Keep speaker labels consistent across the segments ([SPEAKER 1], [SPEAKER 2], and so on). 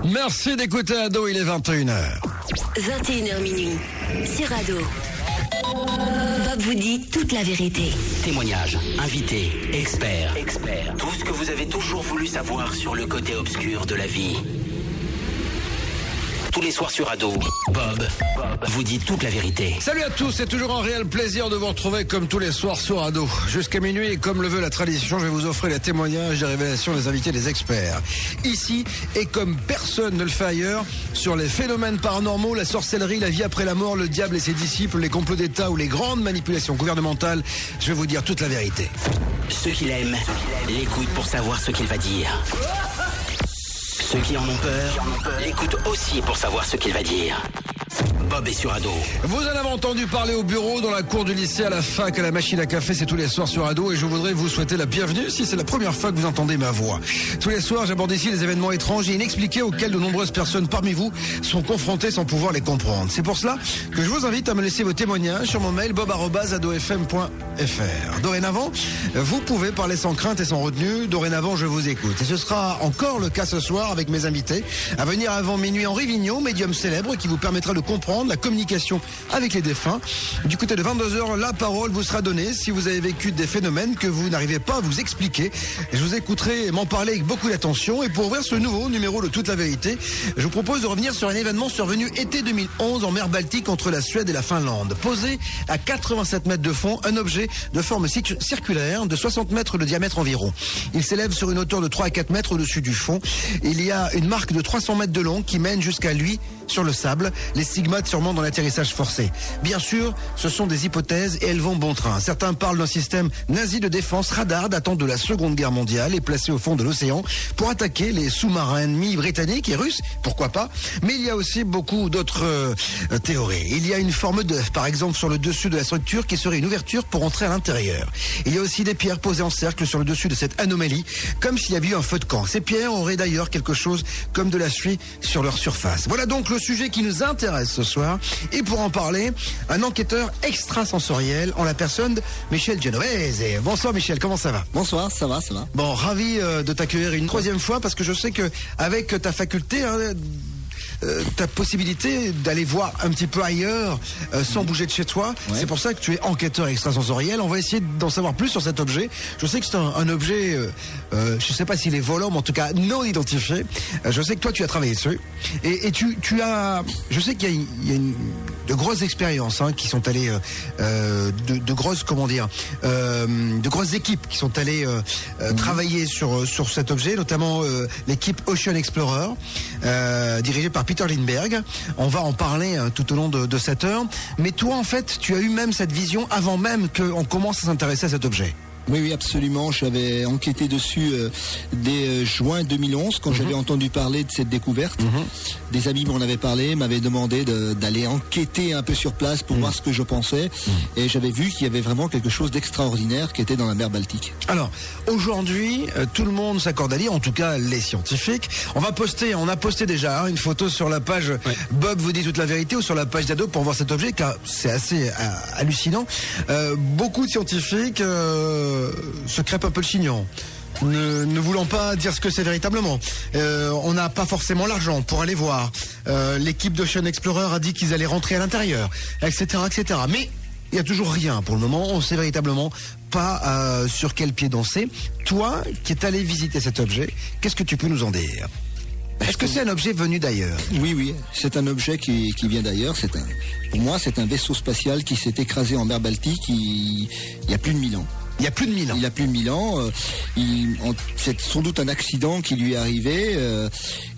[SPEAKER 1] Merci d'écouter Ado, il est 21h.
[SPEAKER 2] 21h minuit, sur Ado. Bob vous dit toute la vérité.
[SPEAKER 3] Témoignages, invités, experts. Tout ce que vous avez toujours voulu savoir sur le côté obscur de la vie. Tous les soirs sur Ado, Bob vous dit toute la vérité.
[SPEAKER 1] Salut à tous, c'est toujours un réel plaisir de vous retrouver comme tous les soirs sur Ado. Jusqu'à minuit, et comme le veut la tradition, je vais vous offrir les témoignages, les révélations des invités, des experts. Ici, et comme personne ne le fait ailleurs, sur les phénomènes paranormaux, la sorcellerie, la vie après la mort, le diable et ses disciples, les complots d'État ou les grandes manipulations gouvernementales, je vais vous dire toute la vérité.
[SPEAKER 3] Ceux qui l'aiment l'écoutent pour savoir ce qu'il va dire. Ceux qui en ont peur l'écoutent aussi pour savoir ce qu'il va dire. Bob est sur Ado.
[SPEAKER 1] Vous en avez entendu parler au bureau, dans la cour du lycée, à la fac, à la machine à café, c'est tous les soirs sur Ado et je voudrais vous souhaiter la bienvenue si c'est la première fois que vous entendez ma voix. Tous les soirs, j'aborde ici des événements étranges et inexpliqués auxquels de nombreuses personnes parmi vous sont confrontées sans pouvoir les comprendre. C'est pour cela que je vous invite à me laisser vos témoignages sur mon mail bob@adofm.fr. Dorénavant, vous pouvez parler sans crainte et sans retenue. Dorénavant, je vous écoute. Et ce sera encore le cas ce soir avec mes invités. À venir avant minuit, Henri Vigneault, médium célèbre qui vous permettra de comprendre la communication avec les défunts. Du côté de 22h, la parole vous sera donnée si vous avez vécu des phénomènes que vous n'arrivez pas à vous expliquer. Je vous écouterai m'en parler avec beaucoup d'attention. Et pour ouvrir ce nouveau numéro de Toute la Vérité, je vous propose de revenir sur un événement survenu été 2011 en mer Baltique entre la Suède et la Finlande. Posé à 87 mètres de fond, un objet de forme circulaire de 60 mètres de diamètre environ. Il s'élève sur une hauteur de 3 à 4 mètres au-dessus du fond. Il y a une marque de 300 mètres de long qui mène jusqu'à lui sur le sable, les stigmates sûrement dans l'atterrissage forcé. Bien sûr, ce sont des hypothèses et elles vont bon train. Certains parlent d'un système nazi de défense radar datant de la Seconde Guerre mondiale et placé au fond de l'océan pour attaquer les sous-marins ennemis britanniques et russes, pourquoi pas. Mais il y a aussi beaucoup d'autres théories. Il y a une forme d'œuf, par exemple, sur le dessus de la structure qui serait une ouverture pour entrer à l'intérieur. Il y a aussi des pierres posées en cercle sur le dessus de cette anomalie, comme s'il y avait eu un feu de camp. Ces pierres auraient d'ailleurs quelque chose comme de la suie sur leur surface. Voilà donc le sujet qui nous intéresse ce soir. Et pour en parler, un enquêteur extrasensoriel en la personne de Michel Genovese. Bonsoir Michel, comment ça va?
[SPEAKER 4] Bonsoir, ça va.
[SPEAKER 1] Bon, ravi de t'accueillir une troisième fois parce que je sais que avec ta faculté, ta possibilité d'aller voir un petit peu ailleurs sans bouger de chez toi. Ouais. C'est pour ça que tu es enquêteur extrasensoriel. On va essayer d'en savoir plus sur cet objet. Je sais que c'est un objet, je sais pas s'il est volant, mais en tout cas non identifié. Je sais que toi tu as travaillé dessus. Et tu as, je sais qu'il y a de grosses expériences qui sont allées, de grosses, comment dire, de grosses équipes qui sont allées travailler sur cet objet, notamment l'équipe Ocean Explorer, dirigée par Peter Lindbergh. On va en parler tout au long de cette heure. Mais toi, en fait, tu as eu même cette vision avant même qu'on commence à s'intéresser à cet objet.
[SPEAKER 4] Oui, absolument. J'avais enquêté dessus dès juin 2011, quand j'avais entendu parler de cette découverte. Des amis m'en avaient parlé, m'avaient demandé d'aller enquêter un peu sur place pour voir ce que je pensais. Et j'avais vu qu'il y avait vraiment quelque chose d'extraordinaire qui était dans la mer Baltique.
[SPEAKER 1] Alors, aujourd'hui, tout le monde s'accorde à dire, en tout cas les scientifiques. On a posté déjà une photo sur la page Bob vous dit toute la vérité ou sur la page d'Ado pour voir cet objet, car c'est assez hallucinant. Beaucoup de scientifiques se crêpent un peu le chignon, ne voulant pas dire ce que c'est véritablement. On n'a pas forcément l'argent pour aller voir. L'équipe d'Ocean Explorer a dit qu'ils allaient rentrer à l'intérieur, etc., etc. Mais il n'y a toujours rien pour le moment. On ne sait véritablement pas sur quel pied danser. Toi, qui es allé visiter cet objet, qu'est-ce que tu peux nous en dire? Est-ce que c'est un objet venu d'ailleurs?
[SPEAKER 4] Oui, c'est un objet qui vient d'ailleurs. Pour moi, c'est un vaisseau spatial qui s'est écrasé en mer Baltique il y a plus de 1000 ans.
[SPEAKER 1] Il y a plus de 1000 ans.
[SPEAKER 4] Il y a plus de 1000 ans. C'est sans doute un accident qui lui est arrivé.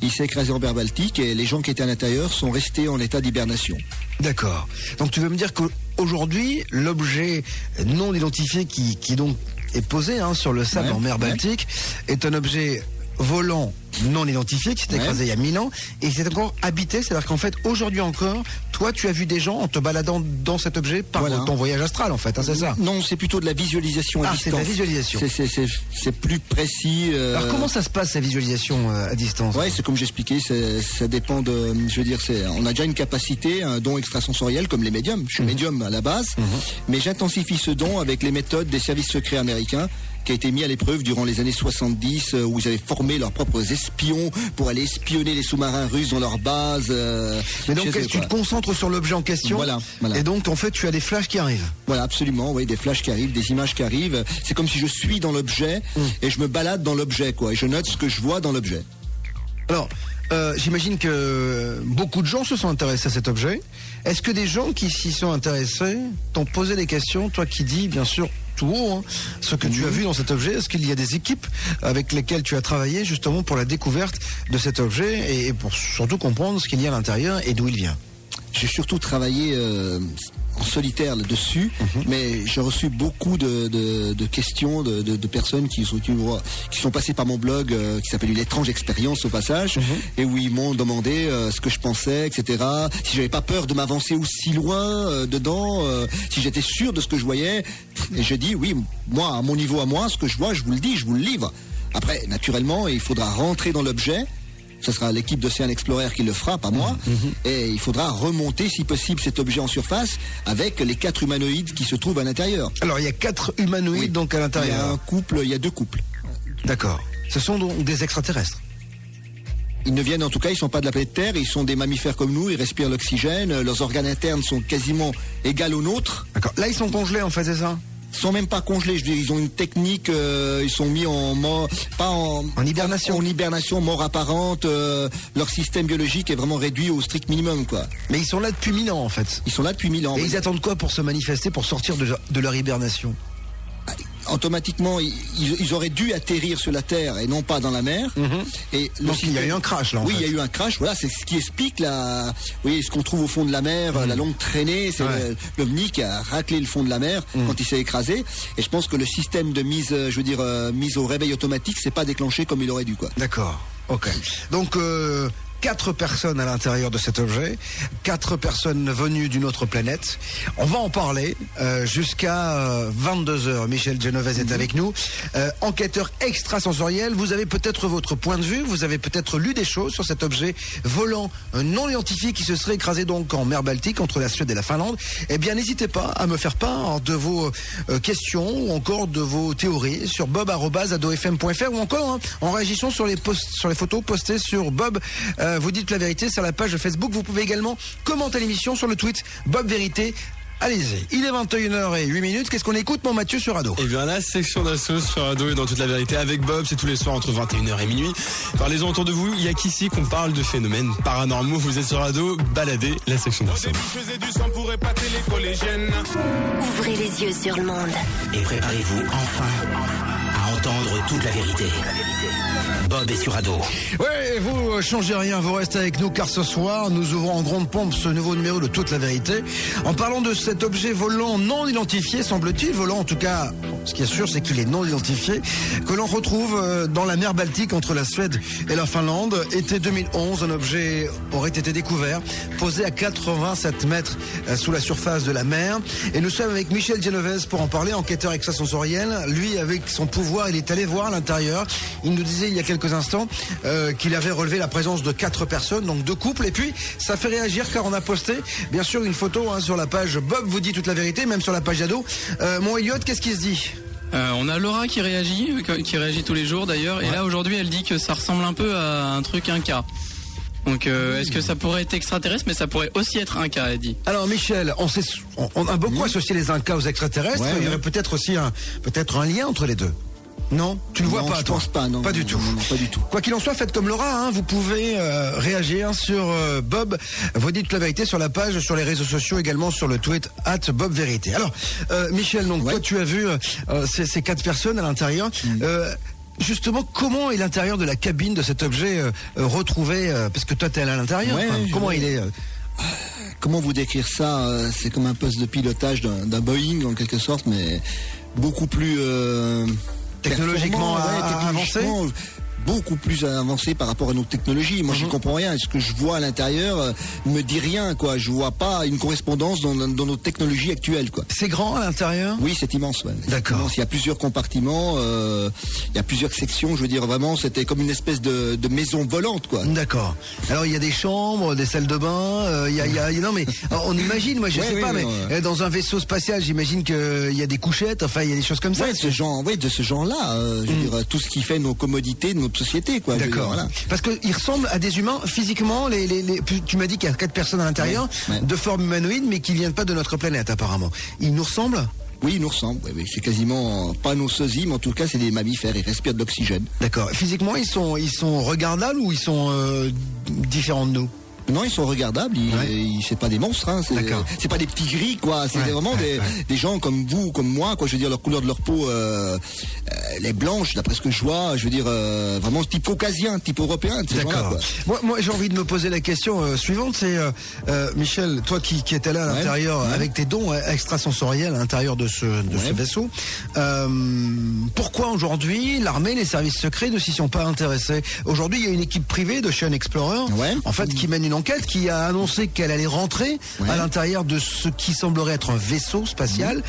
[SPEAKER 4] Il s'est écrasé en mer Baltique et les gens qui étaient à l'intérieur sont restés en état d'hibernation.
[SPEAKER 1] D'accord. Donc tu veux me dire qu'aujourd'hui, l'objet non identifié qui donc est posé sur le sable en mer Baltique est un objet volant non identifié qui s'est écrasé il y a 1000 ans et qui s'est encore habité, c'est-à-dire qu'en fait aujourd'hui encore, toi tu as vu des gens en te baladant dans cet objet par ton voyage astral en fait, c'est ça?
[SPEAKER 4] Non, c'est plutôt de la visualisation à distance.
[SPEAKER 1] C'est de la visualisation.
[SPEAKER 4] C'est plus précis.
[SPEAKER 1] Alors comment ça se passe cette visualisation à distance?
[SPEAKER 4] C'est comme j'expliquais, ça dépend de, je veux dire, on a déjà une capacité, un don extrasensoriel comme les médiums. Je suis médium à la base, mais j'intensifie ce don avec les méthodes des services secrets américains qui a été mis à l'épreuve durant les années 70, où ils avaient formé leurs propres espions pour aller espionner les sous-marins russes dans leur base.
[SPEAKER 1] Mais donc, tu te concentres sur l'objet en question.
[SPEAKER 4] Voilà.
[SPEAKER 1] Et donc, en fait, tu as des flashs qui arrivent.
[SPEAKER 4] Voilà, absolument, oui, des flashs qui arrivent, des images qui arrivent. C'est comme si je suis dans l'objet et je me balade dans l'objet, quoi. Et je note ce que je vois dans l'objet.
[SPEAKER 1] Alors, j'imagine que beaucoup de gens se sont intéressés à cet objet. Est-ce que des gens qui s'y sont intéressés t'ont posé des questions, toi qui dis, bien sûr, tout haut, ce que tu as vu dans cet objet? Est-ce qu'il y a des équipes avec lesquelles tu as travaillé justement pour la découverte de cet objet et pour surtout comprendre ce qu'il y a à l'intérieur et d'où il vient?
[SPEAKER 4] J'ai surtout travaillé en solitaire là-dessus, mais j'ai reçu beaucoup de questions de personnes qui sont passées par mon blog qui s'appelle Une étrange expérience au passage, et où ils m'ont demandé ce que je pensais, etc. Si j'avais pas peur de m'avancer aussi loin dedans, si j'étais sûr de ce que je voyais. Et j'ai dit oui, moi, à mon niveau à moi, ce que je vois, je vous le dis, je vous le livre. Après, naturellement, il faudra rentrer dans l'objet. Ce sera l'équipe d'Ocean Explorer qui le fera, pas moi. Et il faudra remonter, si possible, cet objet en surface avec les 4 humanoïdes qui se trouvent à l'intérieur.
[SPEAKER 1] Alors, il y a 4 humanoïdes donc à l'intérieur.
[SPEAKER 4] Il y a 2 couples.
[SPEAKER 1] D'accord. Ce sont donc des extraterrestres.
[SPEAKER 4] Ils ne viennent, en tout cas, ils sont pas de la planète Terre, ils sont des mammifères comme nous, ils respirent l'oxygène, leurs organes internes sont quasiment égaux aux nôtres.
[SPEAKER 1] D'accord. Là, ils sont congelés, en fait, c'est ça?
[SPEAKER 4] Ils sont même pas congelés, je veux dire, ils ont une technique, ils sont mis en mort, pas en
[SPEAKER 1] hibernation.
[SPEAKER 4] En hibernation, mort apparente, leur système biologique est vraiment réduit au strict minimum, quoi.
[SPEAKER 1] Mais ils sont là depuis 1000 ans, en fait.
[SPEAKER 4] Ils sont là depuis 1000 ans.
[SPEAKER 1] Et ils attendent quoi pour se manifester, pour sortir de leur hibernation?
[SPEAKER 4] Automatiquement, ils auraient dû atterrir sur la Terre et non pas dans la mer. Et
[SPEAKER 1] donc il y a eu un crash là.
[SPEAKER 4] Oui, il y a eu un crash. Voilà, c'est ce qui explique ce qu'on trouve au fond de la mer, la longue traînée. C'est l'OVNI qui a raclé le fond de la mer quand il s'est écrasé. Et je pense que le système de mise au réveil automatique, s'est pas déclenché comme il aurait dû, quoi.
[SPEAKER 1] D'accord. Ok. Donc 4 personnes à l'intérieur de cet objet, 4 personnes venues d'une autre planète. On va en parler jusqu'à 22h. Michel Genovese est avec nous. Enquêteur extrasensoriel, vous avez peut-être votre point de vue, vous avez peut-être lu des choses sur cet objet volant non identifié qui se serait écrasé donc en mer Baltique entre la Suède et la Finlande. Eh bien, n'hésitez pas à me faire part de vos questions ou encore de vos théories sur bob@adofm.fr ou encore en réagissant sur les photos postées sur Bob. Vous dites la vérité sur la page Facebook. Vous pouvez également commenter l'émission sur le tweet Bob Vérité. Allez-y, il est 21h08. Qu'est-ce qu'on écoute, mon Mathieu, sur Ado?
[SPEAKER 5] Eh bien, la section d'assaut sur Ado et dans toute la vérité avec Bob, c'est tous les soirs entre 21h et minuit. Parlez-en autour de vous, il n'y a qu'ici qu'on parle de phénomènes paranormaux. Vous êtes sur Ado, baladez la section d'assaut.
[SPEAKER 2] Ouvrez les yeux sur le monde.
[SPEAKER 3] Et préparez-vous enfin à entendre toute la vérité. Bob est sur Ado.
[SPEAKER 1] Ouais, vous changez rien, vous restez avec nous car ce soir, nous ouvrons en grande pompe ce nouveau numéro de Toute la vérité en parlant de cet objet volant non identifié, semble-t-il, volant en tout cas, ce qui est sûr c'est qu'il est non identifié, que l'on retrouve dans la mer Baltique entre la Suède et la Finlande. Été 2011, un objet aurait été découvert, posé à 87 mètres sous la surface de la mer. Et nous sommes avec Michel Genovese pour en parler, enquêteur extrasensoriel. Lui, avec son pouvoir, il est allé voir à l'intérieur. Il nous disait il y a quelques instants qu'il avait relevé la présence de 4 personnes, donc 2 couples. Et puis, ça fait réagir car on a posté, bien sûr, une photo sur la page Bob vous dit toute la vérité, même sur la page Ado. Mon Elliot, qu'est-ce qui se dit?
[SPEAKER 6] On a Laura qui réagit tous les jours d'ailleurs. Ouais. Et là, aujourd'hui, elle dit que ça ressemble un peu à un truc Inca. Donc est-ce que ça pourrait être extraterrestre, mais ça pourrait aussi être Inca, elle dit.
[SPEAKER 1] Alors Michel, on a beaucoup associé les Incas aux extraterrestres. Ouais, il y aurait peut-être aussi un lien entre les deux. Non, tu ne vois pas,
[SPEAKER 4] je
[SPEAKER 1] toi.
[SPEAKER 4] pense pas, non.
[SPEAKER 1] Pas du tout.
[SPEAKER 4] Non, pas du tout.
[SPEAKER 1] Quoi qu'il en soit, faites comme Laura, vous pouvez réagir sur Bob. Vous dites toute la vérité sur la page, sur les réseaux sociaux, également sur le tweet @BobVérité. Alors, Michel, donc toi, tu as vu ces 4 personnes à l'intérieur. Justement, comment est l'intérieur de la cabine de cet objet retrouvé parce que toi, tu es à l'intérieur. Comment il est
[SPEAKER 4] Comment vous décrire ça? C'est comme un poste de pilotage d'un Boeing, en quelque sorte, mais beaucoup plus
[SPEAKER 1] technologiquement avancé,
[SPEAKER 4] beaucoup plus avancé par rapport à nos technologies. Moi, je comprends rien. Ce que je vois à l'intérieur me dit rien, quoi. Je vois pas une correspondance dans nos technologies actuelles, quoi.
[SPEAKER 1] C'est grand à l'intérieur?
[SPEAKER 4] Oui, c'est immense. Ouais.
[SPEAKER 1] D'accord.
[SPEAKER 4] Il y a plusieurs compartiments, il y a plusieurs sections. Je veux dire, vraiment, c'était comme une espèce de maison volante, quoi.
[SPEAKER 1] D'accord. Alors il y a des chambres, des salles de bain. Non mais on imagine. Moi, je sais pas, mais dans un vaisseau spatial, j'imagine qu'il y a des couchettes. Enfin, il y a des choses comme ça.
[SPEAKER 4] De ce genre-là. Je veux dire, tout ce qui fait nos commodités de notre société, quoi.
[SPEAKER 1] D'accord. Voilà. Parce qu'ils ressemblent à des humains physiquement. Tu m'as dit qu'il y a 4 personnes à l'intérieur, de forme humanoïde, mais qui viennent pas de notre planète apparemment. Ils nous ressemblent?
[SPEAKER 4] Oui, ils nous ressemblent. Oui. C'est quasiment pas nos sosies, mais en tout cas, c'est des mammifères. Ils respirent de l'oxygène.
[SPEAKER 1] D'accord. Physiquement, ils sont regardables ou ils sont différents de nous?
[SPEAKER 4] Non, ils sont regardables. C'est pas des monstres. Hein. C'est pas des petits gris, quoi. C'est vraiment des gens comme vous, comme moi, quoi. Je veux dire, leur couleur de leur peau, elle est blanche, d'après ce que je vois. Je veux dire, vraiment type caucasien, type européen. De ces gens-là, quoi.
[SPEAKER 1] Moi, j'ai envie de me poser la question suivante. C'est Michel, toi qui étais là à l'intérieur avec tes dons extrasensoriels à l'intérieur de ce vaisseau. Pourquoi aujourd'hui l'armée, les services secrets ne s'y sont pas intéressés? Aujourd'hui, il y a une équipe privée de Ocean Explorer, en fait, qui mène une enquête, qui a annoncé qu'elle allait rentrer à l'intérieur de ce qui semblerait être un vaisseau spatial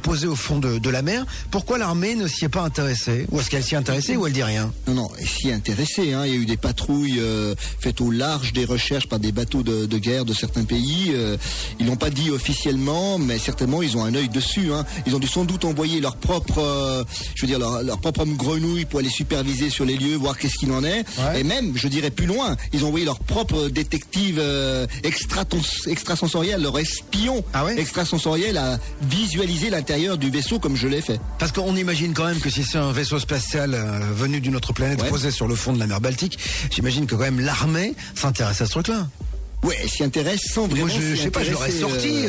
[SPEAKER 1] posé au fond de la mer. Pourquoi l'armée ne s'y est pas intéressée? Ou est-ce qu'elle s'y est intéressée ou elle dit rien?
[SPEAKER 4] Non, elle s'y est intéressée. Hein. Il y a eu des patrouilles faites au large, des recherches par des bateaux de guerre de certains pays. Ils l'ont pas dit officiellement, mais certainement ils ont un œil dessus. Hein. Ils ont dû sans doute envoyer leur propre, leur propre homme grenouille pour aller superviser sur les lieux, voir qu'est-ce qu'il en est. Et même, je dirais plus loin, ils ont envoyé leur propre détective extrasensorielle, leur espion extrasensoriel à visualiser l'intérieur du vaisseau comme je l'ai fait.
[SPEAKER 1] Parce qu'on imagine quand même que si c'est un vaisseau spatial venu d'une autre planète posé sur le fond de la mer Baltique, j'imagine que quand même l'armée s'intéresse à ce truc-là.
[SPEAKER 4] Ouais, elle s'y intéresse sans vraiment.
[SPEAKER 1] Moi, je sais pas, je l'aurais sorti.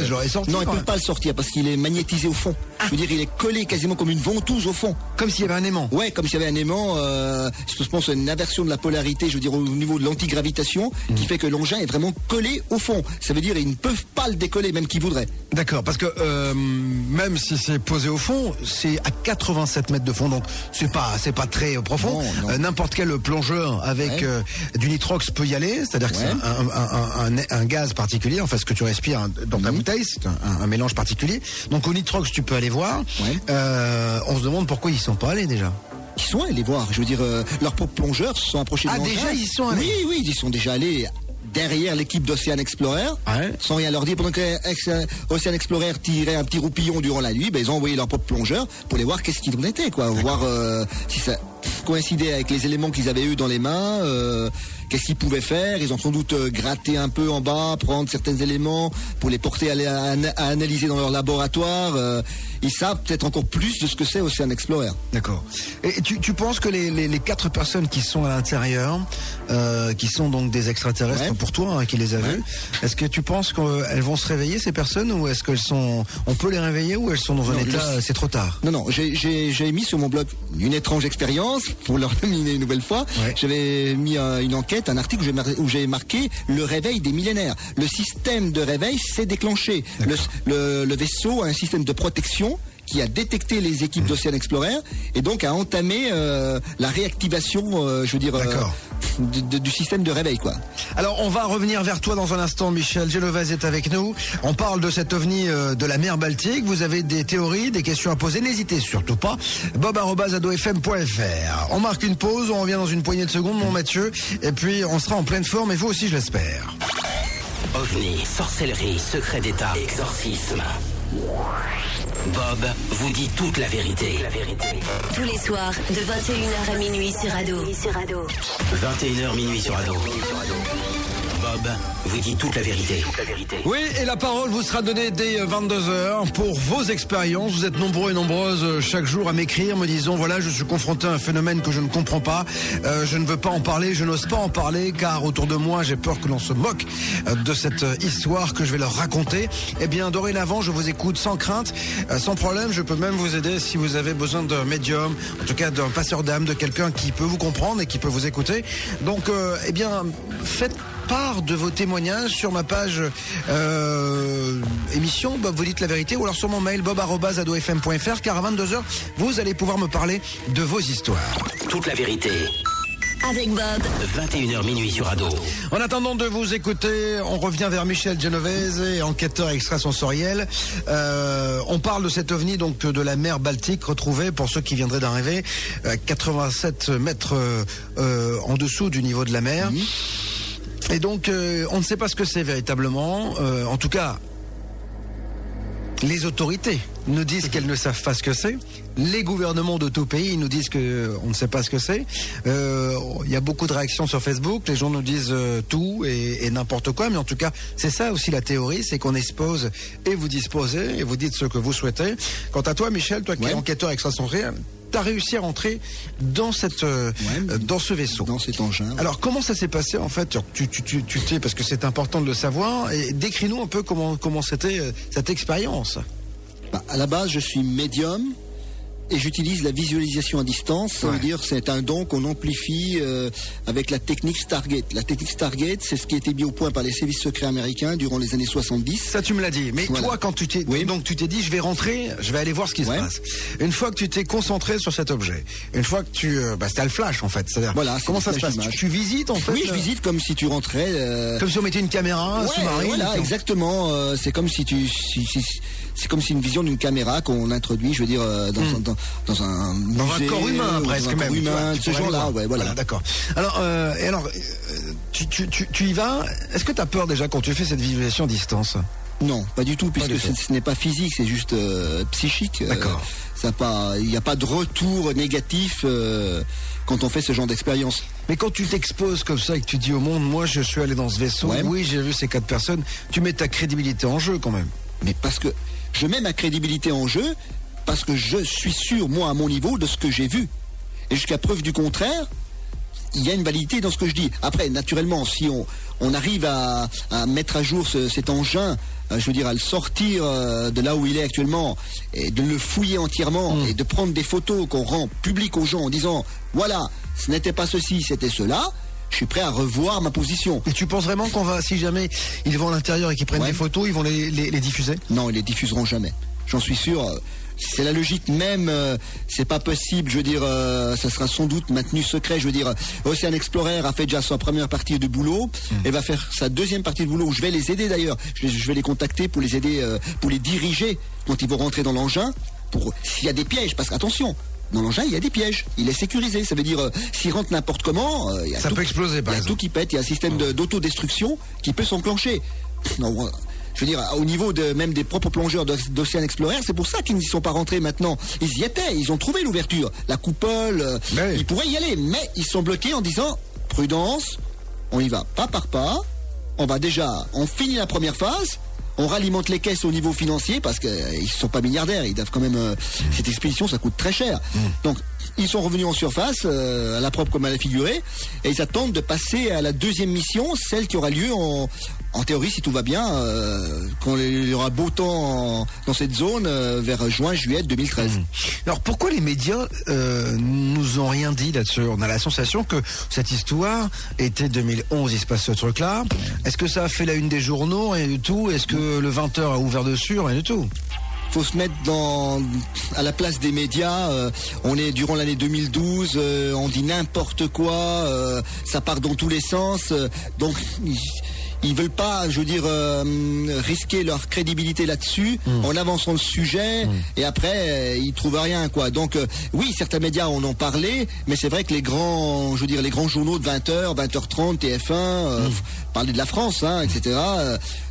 [SPEAKER 4] Non, ils peuvent pas le sortir parce qu'il est magnétisé au fond. Je veux dire, il est collé quasiment comme une ventouse au fond.
[SPEAKER 1] Comme s'il y avait un aimant.
[SPEAKER 4] Ouais, comme s'il y avait un aimant. Je pense une inversion de la polarité, je veux dire, au niveau de l'antigravitation, qui fait que l'engin est vraiment collé au fond. Ça veut dire ils ne peuvent pas le décoller, même qu'ils voudraient.
[SPEAKER 1] D'accord, parce que même si c'est posé au fond, c'est à 87 mètres de fond, donc c'est pas très profond. Non. N'importe quel plongeur avec du nitrox peut y aller, c'est-à-dire que c'est un gaz particulier, enfin ce que tu respires dans ta bouteille, c'est un mélange particulier. Donc au nitrox, tu peux aller voir. On se demande pourquoi ils sont pas allés déjà.
[SPEAKER 4] Ils sont allés voir, je veux dire, leurs propres plongeurs se sont approchés de l'engin.
[SPEAKER 1] Déjà ils sont allés.
[SPEAKER 4] Oui, ils sont déjà allés derrière l'équipe d'Ocean Explorer, sans rien leur dire. Pendant que Ocean Explorer tirait un petit roupillon durant la nuit, ils ont envoyé leur propre plongeur pour aller voir qu'est-ce qu'il en était, quoi. Voir si ça coïncidait avec les éléments qu'ils avaient eu dans les mains, qu'est-ce qu'ils pouvaient faire. Ils ont sans doute gratté un peu en bas, prendre certains éléments pour les porter à analyser dans leur laboratoire. Ils savent peut-être encore plus de ce que c'est Ocean Explorer.
[SPEAKER 1] D'accord. Et tu penses que les 4 personnes qui sont à l'intérieur, qui sont donc des extraterrestres pour toi, qui les a vus, est-ce que tu penses qu'elles vont se réveiller, ces personnes, ou est-ce on peut les réveiller, ou elles sont dans un état, c'est trop tard?
[SPEAKER 4] Non, j'ai mis sur mon blog une étrange expérience, pour leur nominer une nouvelle fois. J'avais mis une enquête, un article où j'ai marqué le réveil des millénaires. Le système de réveil s'est déclenché. Le vaisseau a un système de protection qui a détecté les équipes d'Ocean Explorer et donc a entamé la réactivation, du système de réveil, quoi.
[SPEAKER 1] Alors, on va revenir vers toi dans un instant, Michel. Genovese est avec nous. On parle de cet ovni de la mer Baltique. Vous avez des théories, des questions à poser. N'hésitez surtout pas. bob@adofm.fr. On marque une pause. On revient dans une poignée de secondes, mon Mathieu. Et puis, on sera en pleine forme. Et vous aussi, je l'espère.
[SPEAKER 3] OVNI, sorcellerie, secret d'État, exorcisme. Bob vous dit toute la vérité.
[SPEAKER 2] Tous les soirs, de 21h à minuit sur Ado.
[SPEAKER 3] 21h minuit sur Ado. Bob vous dit toute la vérité.
[SPEAKER 1] Oui, et la parole vous sera donnée dès 22h pour vos expériences. Vous êtes nombreux et nombreuses chaque jour à m'écrire, me disant voilà, je suis confronté à un phénomène que je ne comprends pas. Je ne veux pas en parler, je n'ose pas en parler, car autour de moi, j'ai peur que l'on se moque de cette histoire que je vais leur raconter. Eh bien, dorénavant, je vous écoute sans crainte, sans problème. Je peux même vous aider si vous avez besoin d'un médium, en tout cas d'un passeur d'âme, de quelqu'un qui peut vous comprendre et qui peut vous écouter. Donc, eh bien, faites part de vos témoignages sur ma page émission Bob vous dites la vérité, ou alors sur mon mail bob@adofm.fr, car à 22h vous allez pouvoir me parler de vos histoires.
[SPEAKER 3] Toute la vérité
[SPEAKER 2] avec Bob.
[SPEAKER 3] 21h minuit sur Ado.
[SPEAKER 1] En attendant de vous écouter, on revient vers Michel Genovese, enquêteur extrasensoriel. On parle de cet ovni, donc de la mer Baltique retrouvée, pour ceux qui viendraient d'arriver, 87 mètres en dessous du niveau de la mer. Et donc, on ne sait pas ce que c'est véritablement. En tout cas, les autorités nous disent qu'elles ne savent pas ce que c'est. Les gouvernements de tout pays nous disent qu'on ne sait pas ce que c'est. Il y a beaucoup de réactions sur Facebook. Les gens nous disent tout et n'importe quoi. Mais en tout cas, c'est ça aussi la théorie, c'est qu'on expose et vous disposez et vous dites ce que vous souhaitez. Quant à toi, Michel, toi qui es enquêteur extrasensoriel, t'as réussi à rentrer dans dans ce vaisseau,
[SPEAKER 4] dans cet engin.
[SPEAKER 1] Alors comment ça s'est passé en fait? Tu t'es, parce que c'est important de le savoir, et décris-nous un peu comment c'était cette expérience.
[SPEAKER 4] À la base, je suis médium et j'utilise la visualisation à distance. Ça veut dire c'est un don qu'on amplifie avec la technique Stargate. La technique Stargate, c'est ce qui a été mis au point par les services secrets américains durant les années 70.
[SPEAKER 1] Ça, tu me l'as dit. Mais toi, quand tu t'es dit, je vais rentrer, je vais aller voir ce qui se passe. Une fois que tu t'es concentré sur cet objet, une fois que c'était le flash en fait. C'est-à-dire, comment ça se passe? Tu visites en fait?
[SPEAKER 4] Oui, je visite comme si tu rentrais.
[SPEAKER 1] Comme si on mettait une caméra sous-marine.
[SPEAKER 4] Voilà, exactement. C'est comme si c'est comme si une vision d'une caméra qu'on introduit, je veux dire, dans un musée,
[SPEAKER 1] corps humain, presque même.
[SPEAKER 4] Humain, ce genre-là, voilà.
[SPEAKER 1] D'accord. Alors, tu y vas. Est-ce que tu as peur déjà quand tu fais cette visualisation à distance?
[SPEAKER 4] Non, pas du tout, puisque ce n'est pas physique, c'est juste psychique.
[SPEAKER 1] D'accord.
[SPEAKER 4] Il n'y a pas de retour négatif quand on fait ce genre d'expérience.
[SPEAKER 1] Mais quand tu t'exposes comme ça et que tu dis au monde, moi je suis allé dans ce vaisseau, oui j'ai vu ces 4 personnes, tu mets ta crédibilité en jeu quand même.
[SPEAKER 4] Mais parce que je mets ma crédibilité en jeu, parce que je suis sûr, moi, à mon niveau, de ce que j'ai vu. Et jusqu'à preuve du contraire, il y a une validité dans ce que je dis. Après, naturellement, si on arrive à mettre à jour cet engin, je veux dire, à le sortir de là où il est actuellement, et de le fouiller entièrement, et de prendre des photos qu'on rend publiques aux gens en disant, voilà, ce n'était pas ceci, c'était cela, je suis prêt à revoir ma position.
[SPEAKER 1] Et tu penses vraiment si jamais ils vont à l'intérieur et qu'ils prennent des photos, ils vont les diffuser?
[SPEAKER 4] Non, ils les diffuseront jamais. J'en suis sûr. C'est la logique même, c'est pas possible, je veux dire, ça sera sans doute maintenu secret, je veux dire, Ocean Explorer a fait déjà sa première partie de boulot, et va faire sa deuxième partie de boulot, où je vais les aider d'ailleurs, je vais les contacter pour les aider, pour les diriger quand ils vont rentrer dans l'engin, s'il y a des pièges, parce qu'attention, dans l'engin, il y a des pièges. Il est sécurisé. Ça veut dire, s'il rentre n'importe comment,
[SPEAKER 1] ça peut exploser, par exemple.
[SPEAKER 4] Il y a tout qui pète. Il y a un système d'autodestruction qui peut s'enclencher. Non, je veux dire, au niveau même des propres plongeurs d'Ocean Explorer, c'est pour ça qu'ils n'y sont pas rentrés maintenant. Ils y étaient. Ils ont trouvé l'ouverture. La coupole, ils pourraient y aller. Mais ils sont bloqués en disant, prudence, on y va pas par pas. On finit la première phase. On ralimente les caisses au niveau financier parce qu'ils ne sont pas milliardaires, ils doivent quand même... cette expédition, ça coûte très cher. Donc, ils sont revenus en surface, à la propre comme à la figurée, et ils attendent de passer à la deuxième mission, celle qui aura lieu en théorie, si tout va bien, quand il y aura beau temps dans cette zone, vers juin-juillet 2013.
[SPEAKER 1] Alors, pourquoi les médias nous ont rien dit là-dessus? On a la sensation que cette histoire était 2011, il se passe ce truc-là. Est-ce que ça a fait la une des journaux? Rien du tout. Est-ce que le 20h a ouvert dessus? Rien du tout.
[SPEAKER 4] Faut se mettre à la place des médias. On est durant l'année 2012, on dit n'importe quoi, ça part dans tous les sens. Donc ils veulent pas, je veux dire, risquer leur crédibilité là-dessus en avançant le sujet et après ils trouvent rien, quoi. Donc oui, certains médias en ont parlé, mais c'est vrai que les grands journaux de 20h, 20h30, TF1, parler de la France, etc.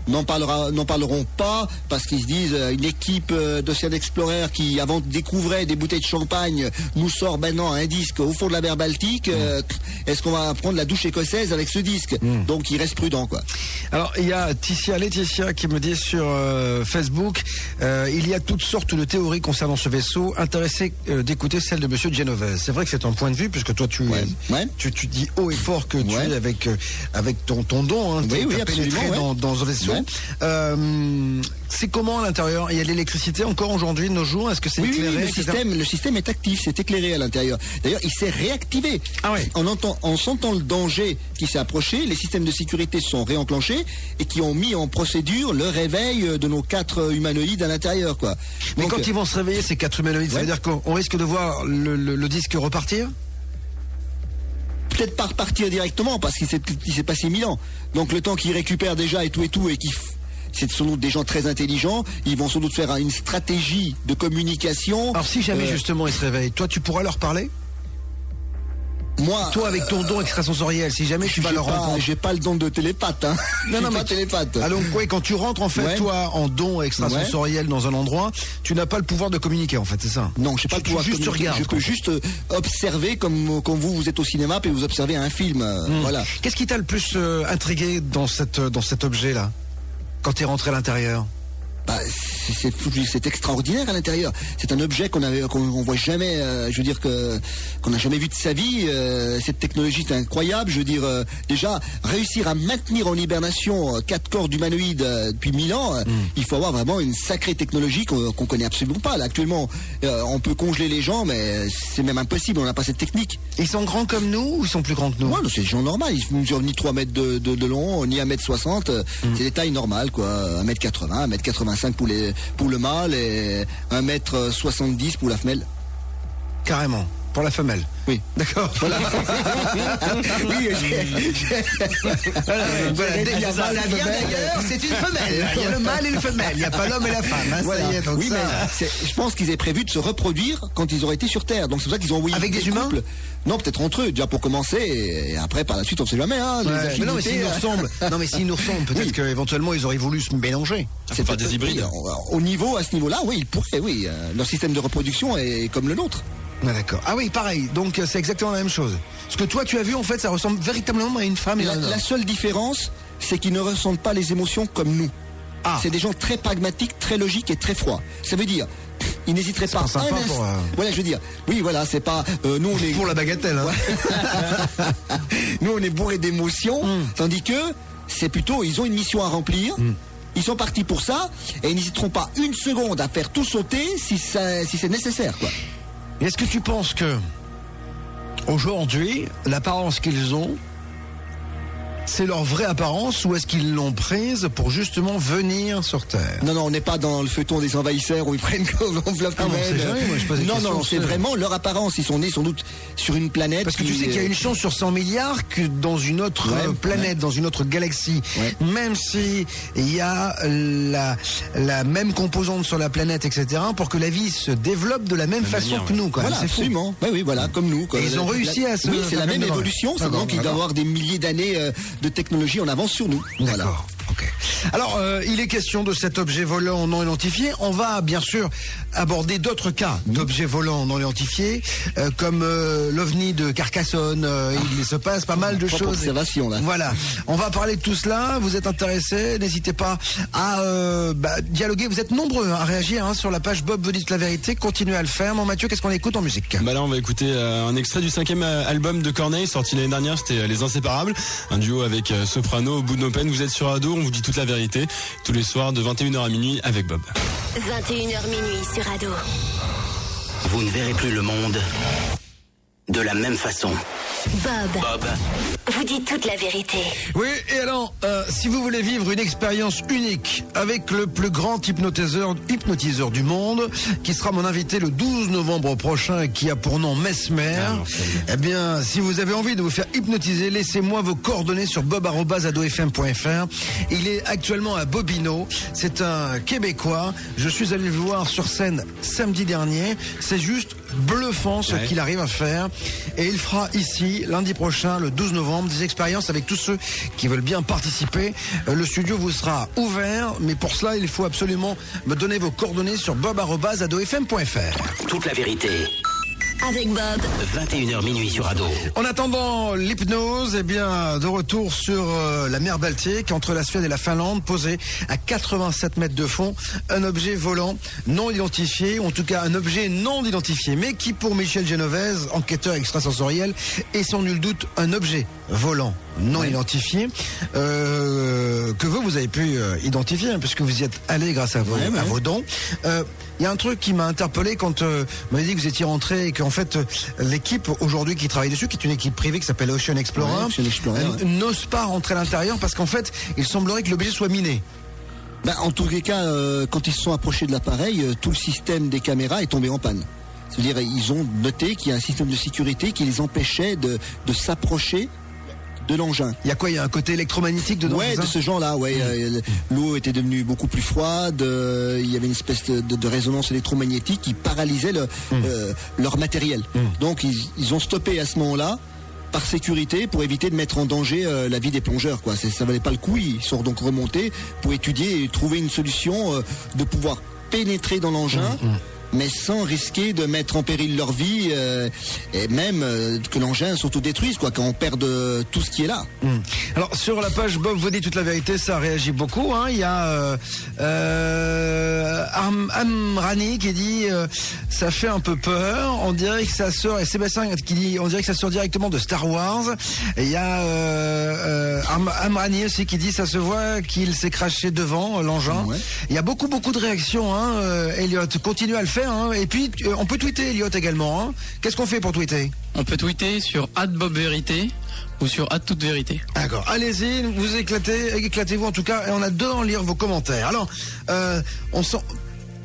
[SPEAKER 4] N'en parleront pas parce qu'ils se disent une équipe d'Ocean Explorer qui avant découvrait des bouteilles de champagne nous sort maintenant un disque au fond de la mer Baltique. Est-ce qu'on va prendre la douche écossaise avec ce disque? Donc il reste prudent, quoi.
[SPEAKER 1] Alors il y a Laetitia qui me dit sur Facebook, il y a toutes sortes de théories concernant ce vaisseau. Intéressé d'écouter celle de Monsieur Genovese. C'est vrai que c'est ton point de vue puisque toi tu dis haut et fort que tu es avec ton don, tu as pénétré dans ce vaisseau. C'est comment à l'intérieur? Il y a l'électricité encore aujourd'hui de nos jours? Est-ce que c'est éclairé?
[SPEAKER 4] Le système est actif, c'est éclairé à l'intérieur. D'ailleurs, il s'est réactivé. En sentant le danger qui s'est approché, les systèmes de sécurité se sont réenclenchés et qui ont mis en procédure le réveil de nos 4 humanoïdes à l'intérieur, quoi.
[SPEAKER 1] Mais donc, quand ils vont se réveiller, ces 4 humanoïdes, ça veut dire qu'on risque de voir le disque repartir?
[SPEAKER 4] peut-être pas repartir directement parce qu'il s'est passé 1000 ans. Donc le temps qu'ils récupèrent déjà et tout et c'est sans doute des gens très intelligents, ils vont sans doute faire une stratégie de communication.
[SPEAKER 1] Alors si jamais justement ils se réveillent, toi tu pourras leur parler ?
[SPEAKER 4] Moi,
[SPEAKER 1] toi avec ton don extrasensoriel, si jamais tu vas leur rencontrer.
[SPEAKER 4] J'ai pas le don de télépathe, hein.
[SPEAKER 1] Non, mais
[SPEAKER 4] télépathe.
[SPEAKER 1] Alors, quand tu rentres en fait, toi, en don extrasensoriel dans un endroit, tu n'as pas le pouvoir de communiquer en fait, c'est ça ?
[SPEAKER 4] Non, je sais pas le pouvoir de communiquer. Je peux juste observer comme vous êtes au cinéma et vous observez un film, voilà.
[SPEAKER 1] Qu'est-ce qui t'a le plus intrigué dans cet objet-là, quand tu es rentré à l'intérieur ?
[SPEAKER 4] C'est extraordinaire à l'intérieur. C'est un objet qu'on voit jamais. Je veux dire qu'on n'a jamais vu de sa vie. Cette technologie est incroyable. Je veux dire déjà réussir à maintenir en hibernation 4 corps d'humanoïdes depuis 1000 ans. Il faut avoir vraiment une sacrée technologie qu'on connaît absolument pas. Là, actuellement, on peut congeler les gens, mais c'est même impossible. On n'a pas cette technique.
[SPEAKER 1] Ils sont grands comme nous ou ils sont plus grands que nous ?
[SPEAKER 4] Ouais, c'est des gens normaux. Ils mesurent ni 3 mètres de long, ni 1m60. C'est des tailles normales, quoi. 1m80, 1m85 pour le mâle et 1m70 pour la femelle.
[SPEAKER 1] Carrément, pour la femelle.
[SPEAKER 4] Oui.
[SPEAKER 1] D'accord. Voilà.
[SPEAKER 4] Oui,
[SPEAKER 1] ça vient d'ailleurs, c'est une femelle. Il y a le mâle et le femelle. Il n'y a pas l'homme et la femme. Hein,
[SPEAKER 4] voilà.
[SPEAKER 1] Ça y est, donc
[SPEAKER 4] oui, mais je pense qu'ils avaient prévu de se reproduire quand ils auraient été sur Terre. Donc c'est pour ça qu'ils ont envoyé
[SPEAKER 1] avec des humains.
[SPEAKER 4] Non, peut-être entre eux, déjà pour commencer, et après par la suite on ne sait jamais. Hein,
[SPEAKER 1] mais non, mais s'ils nous ressemblent, peut-être qu'éventuellement ils auraient voulu se mélanger.
[SPEAKER 5] C'est pas des hybrides.
[SPEAKER 4] À ce niveau-là, oui, ils pourraient, oui. Leur système de reproduction est comme le nôtre.
[SPEAKER 1] Ah, d'accord. Ah oui, pareil. Donc c'est exactement la même chose. Ce que toi tu as vu, en fait, ça ressemble véritablement à une femme et un homme.
[SPEAKER 4] La seule différence, c'est qu'ils ne ressentent pas les émotions comme nous. C'est des gens très pragmatiques, très logiques et très froids. Ça veut dire, ils n'hésiteraient pas
[SPEAKER 1] un instant.
[SPEAKER 4] Voilà, je veux dire. Oui, voilà, c'est pas. Nous, on est
[SPEAKER 1] pour la bagatelle. Hein.
[SPEAKER 4] Nous, on est bourré d'émotions, tandis que c'est plutôt, ils ont une mission à remplir. Ils sont partis pour ça et ils n'hésiteront pas une seconde à faire tout sauter si c'est nécessaire, quoi.
[SPEAKER 1] Est-ce que tu penses que aujourd'hui, l'apparence qu'ils ont, c'est leur vraie apparence ou est-ce qu'ils l'ont prise pour justement venir sur Terre ?
[SPEAKER 4] Non, on n'est pas dans le feuilleton des envahisseurs où ils prennent comme enveloppe humaine. Non, c'est vraiment leur apparence. Ils sont nés sans doute sur une planète.
[SPEAKER 1] Parce que tu sais qu'il y a une chance sur 100 milliards que dans une autre planète, dans une autre galaxie, même si il y a la même composante sur la planète, etc., pour que la vie se développe de la même façon que nous. Quoi.
[SPEAKER 4] Voilà, absolument. Oui, voilà, comme nous. Quoi.
[SPEAKER 1] Et ils ont réussi à se...
[SPEAKER 4] Oui, c'est la même évolution. C'est donc il doit y avoir des milliers d'années de technologie en avance sur nous.
[SPEAKER 1] D'accord. Voilà. Ok. Alors, il est question de cet objet volant non identifié. On va bien sûr aborder d'autres cas d'objets volants non identifiés, comme l'OVNI de Carcassonne. Il se passe pas mal de choses.
[SPEAKER 4] Observation, là.
[SPEAKER 1] Voilà. On va parler de tout cela. Vous êtes intéressés, n'hésitez pas à dialoguer. Vous êtes nombreux à réagir sur la page Bob vous dites la vérité. Continuez à le faire. Mon Mathieu, qu'est-ce qu'on écoute en musique ?
[SPEAKER 5] Là, on va écouter un extrait du 5e album de Corneille, sorti l'année dernière. C'était Les Inséparables, un duo avec Soprano, au bout de nos peines. Vous êtes sur Ado, on vous dit toute la vérité, tous les soirs de 21h à minuit avec Bob.
[SPEAKER 2] 21h minuit sur Ado.
[SPEAKER 3] Vous ne verrez plus le monde de la même façon.
[SPEAKER 2] Bob vous dit toute la vérité.
[SPEAKER 1] Oui, et alors, si vous voulez vivre une expérience unique avec le plus grand hypnotiseur du monde, qui sera mon invité le 12 novembre prochain et qui a pour nom Mesmer, eh bien, si vous avez envie de vous faire hypnotiser, laissez-moi vos coordonnées sur bob@adofm.fr. Il est actuellement à Bobino. C'est un Québécois. Je suis allé le voir sur scène samedi dernier. C'est juste bluffant ce qu'il arrive à faire. Et il fera ici, lundi prochain, le 12 novembre, des expériences avec tous ceux qui veulent bien participer. Le studio vous sera ouvert, mais pour cela, il faut absolument me donner vos coordonnées sur bob@adofm.fr.
[SPEAKER 3] Toute la vérité.
[SPEAKER 2] Avec Bob.
[SPEAKER 3] 21h minuit sur Ado.
[SPEAKER 1] En attendant l'hypnose, eh bien, de retour sur la mer Baltique, entre la Suède et la Finlande, posé à 87 mètres de fond, un objet volant non identifié, ou en tout cas un objet non identifié, mais qui pour Michel Genovese, enquêteur extrasensoriel, est sans nul doute un objet volant non identifié, que vous avez pu identifier, puisque vous y êtes allé grâce à vos dons. Il y a un truc qui m'a interpellé quand vous m'avez dit que vous étiez rentré et qu'en fait l'équipe aujourd'hui qui travaille dessus, qui est une équipe privée qui s'appelle Ocean Explorer, n'ose pas rentrer à l'intérieur parce qu'en fait il semblerait que l'objet soit miné.
[SPEAKER 4] En tous les cas, quand ils se sont approchés de l'appareil, tout le système des caméras est tombé en panne. C'est-à-dire, ils ont noté qu'il y a un système de sécurité qui les empêchait de s'approcher de l'engin.
[SPEAKER 1] Il y a quoi? Il y a un côté électromagnétique dedans?
[SPEAKER 4] Ouais, de ce genre-là, ouais. L'eau était devenue beaucoup plus froide, il y avait une espèce de résonance électromagnétique qui paralysait leur matériel. Donc ils ont stoppé à ce moment-là, par sécurité, pour éviter de mettre en danger la vie des plongeurs, quoi. Ça valait pas le coup, ils sont donc remontés pour étudier et trouver une solution de pouvoir pénétrer dans l'engin, mais sans risquer de mettre en péril leur vie et même que l'engin s'autodétruise, quoi, quand on perd tout ce qui est là.
[SPEAKER 1] Alors sur la page Bob vous dit toute la vérité, ça réagit beaucoup, hein. Il y a Amrani qui dit ça fait un peu peur, on dirait que ça sort, et Sébastien qui dit on dirait que ça sort directement de Star Wars. Et il y a Amrani aussi qui dit ça se voit qu'il s'est craché devant l'engin. Il y a beaucoup de réactions, hein. Elliot, continue à le faire, hein. Et puis on peut tweeter, Elliot, également, hein. Qu'est-ce qu'on fait pour tweeter?
[SPEAKER 6] On peut tweeter sur @BobVérité ou sur @TouteVérité.
[SPEAKER 1] D'accord, allez-y, vous éclatez-vous en tout cas, et on adore lire vos commentaires. Alors, on sent...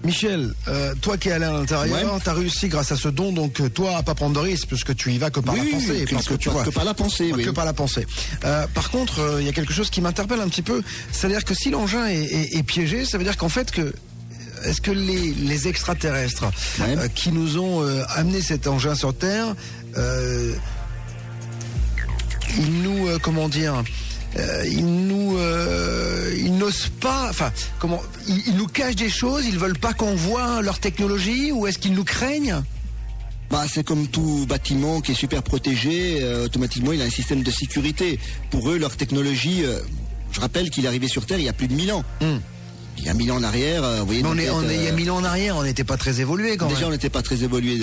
[SPEAKER 1] Michel, toi qui es allé à l'intérieur, t'as réussi grâce à ce don, donc toi à pas prendre de risque, puisque tu y vas que par la pensée. Parce que tu vois,
[SPEAKER 4] que par la pensée,
[SPEAKER 1] que par la pensée. Par contre, il y a quelque chose qui m'interpelle un petit peu, c'est-à-dire que si l'engin est piégé, ça veut dire qu'en fait est-ce que les extraterrestres qui nous ont amené cet engin sur Terre, ils nous, ils n'osent pas, enfin, ils nous cachent des choses, ils veulent pas qu'on voit leur technologie, ou est-ce qu'ils nous craignent?
[SPEAKER 4] Bah, c'est comme tout bâtiment qui est super protégé, automatiquement il a un système de sécurité. Pour eux, leur technologie, je rappelle qu'il est arrivé sur Terre il y a plus de 1000 ans. Il y a 1000 ans en arrière, vous voyez.
[SPEAKER 1] Il y a 1000 ans en arrière, on n'était pas très évolué quand même.
[SPEAKER 4] Déjà, on n'était pas très évolué.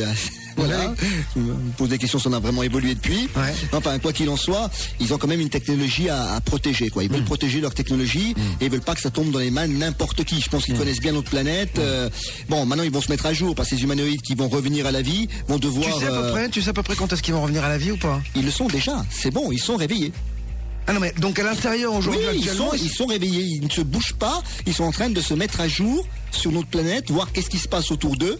[SPEAKER 4] Voilà. Je me pose des questions si on a vraiment évolué depuis. Enfin, quoi qu'il en soit, ils ont quand même une technologie à protéger, quoi. Ils veulent protéger leur technologie et ils veulent pas que ça tombe dans les mains de n'importe qui. Je pense qu'ils connaissent bien notre planète. Bon, maintenant ils vont se mettre à jour parce que ces humanoïdes qui vont revenir à la vie vont devoir.
[SPEAKER 1] Tu sais à peu près quand est-ce qu'ils vont revenir à la vie ou pas?
[SPEAKER 4] Ils le sont déjà. C'est bon, ils sont réveillés.
[SPEAKER 1] Ah non, mais donc à l'intérieur aujourd'hui, actuellement,
[SPEAKER 4] ils sont réveillés, ils ne se bougent pas, ils sont en train de se mettre à jour sur notre planète, voir qu'est-ce qui se passe autour d'eux.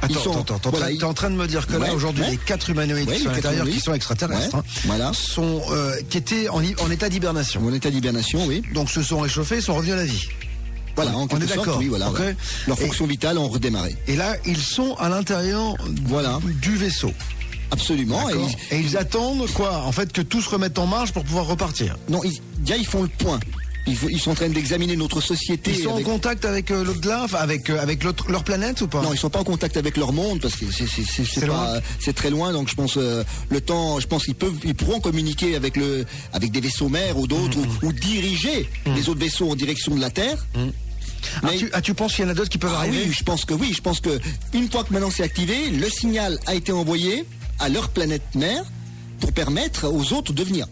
[SPEAKER 1] Attends, t'es en train de me dire que là aujourd'hui les 4 humanoïdes qui sont à l'intérieur, qui sont extraterrestres, sont qui étaient en état d'hibernation.
[SPEAKER 4] En état d'hibernation, oui.
[SPEAKER 1] Donc se sont réchauffés, sont revenus à la vie.
[SPEAKER 4] Voilà, on est d'accord. Oui, voilà. Leur fonction vitale ont redémarré.
[SPEAKER 1] Et là, ils sont à l'intérieur du vaisseau.
[SPEAKER 4] Absolument.
[SPEAKER 1] Et ils attendent quoi? En fait, que tout se remette en marche pour pouvoir repartir.
[SPEAKER 4] Non, ils font le point. Ils sont en train d'examiner notre société.
[SPEAKER 1] Ils sont en contact avec l'au-delà, enfin, avec leur planète ou pas?
[SPEAKER 4] Non, ils sont pas en contact avec leur monde parce que c'est très loin. Donc je pense qu'ils pourront communiquer avec des vaisseaux mères ou d'autres ou diriger les autres vaisseaux en direction de la Terre.
[SPEAKER 1] Mais tu penses qu'il y en a d'autres qui peuvent arriver?
[SPEAKER 4] Oui, je pense que une fois que maintenant c'est activé, le signal a été envoyé à leur planète mère pour permettre aux autres de venir.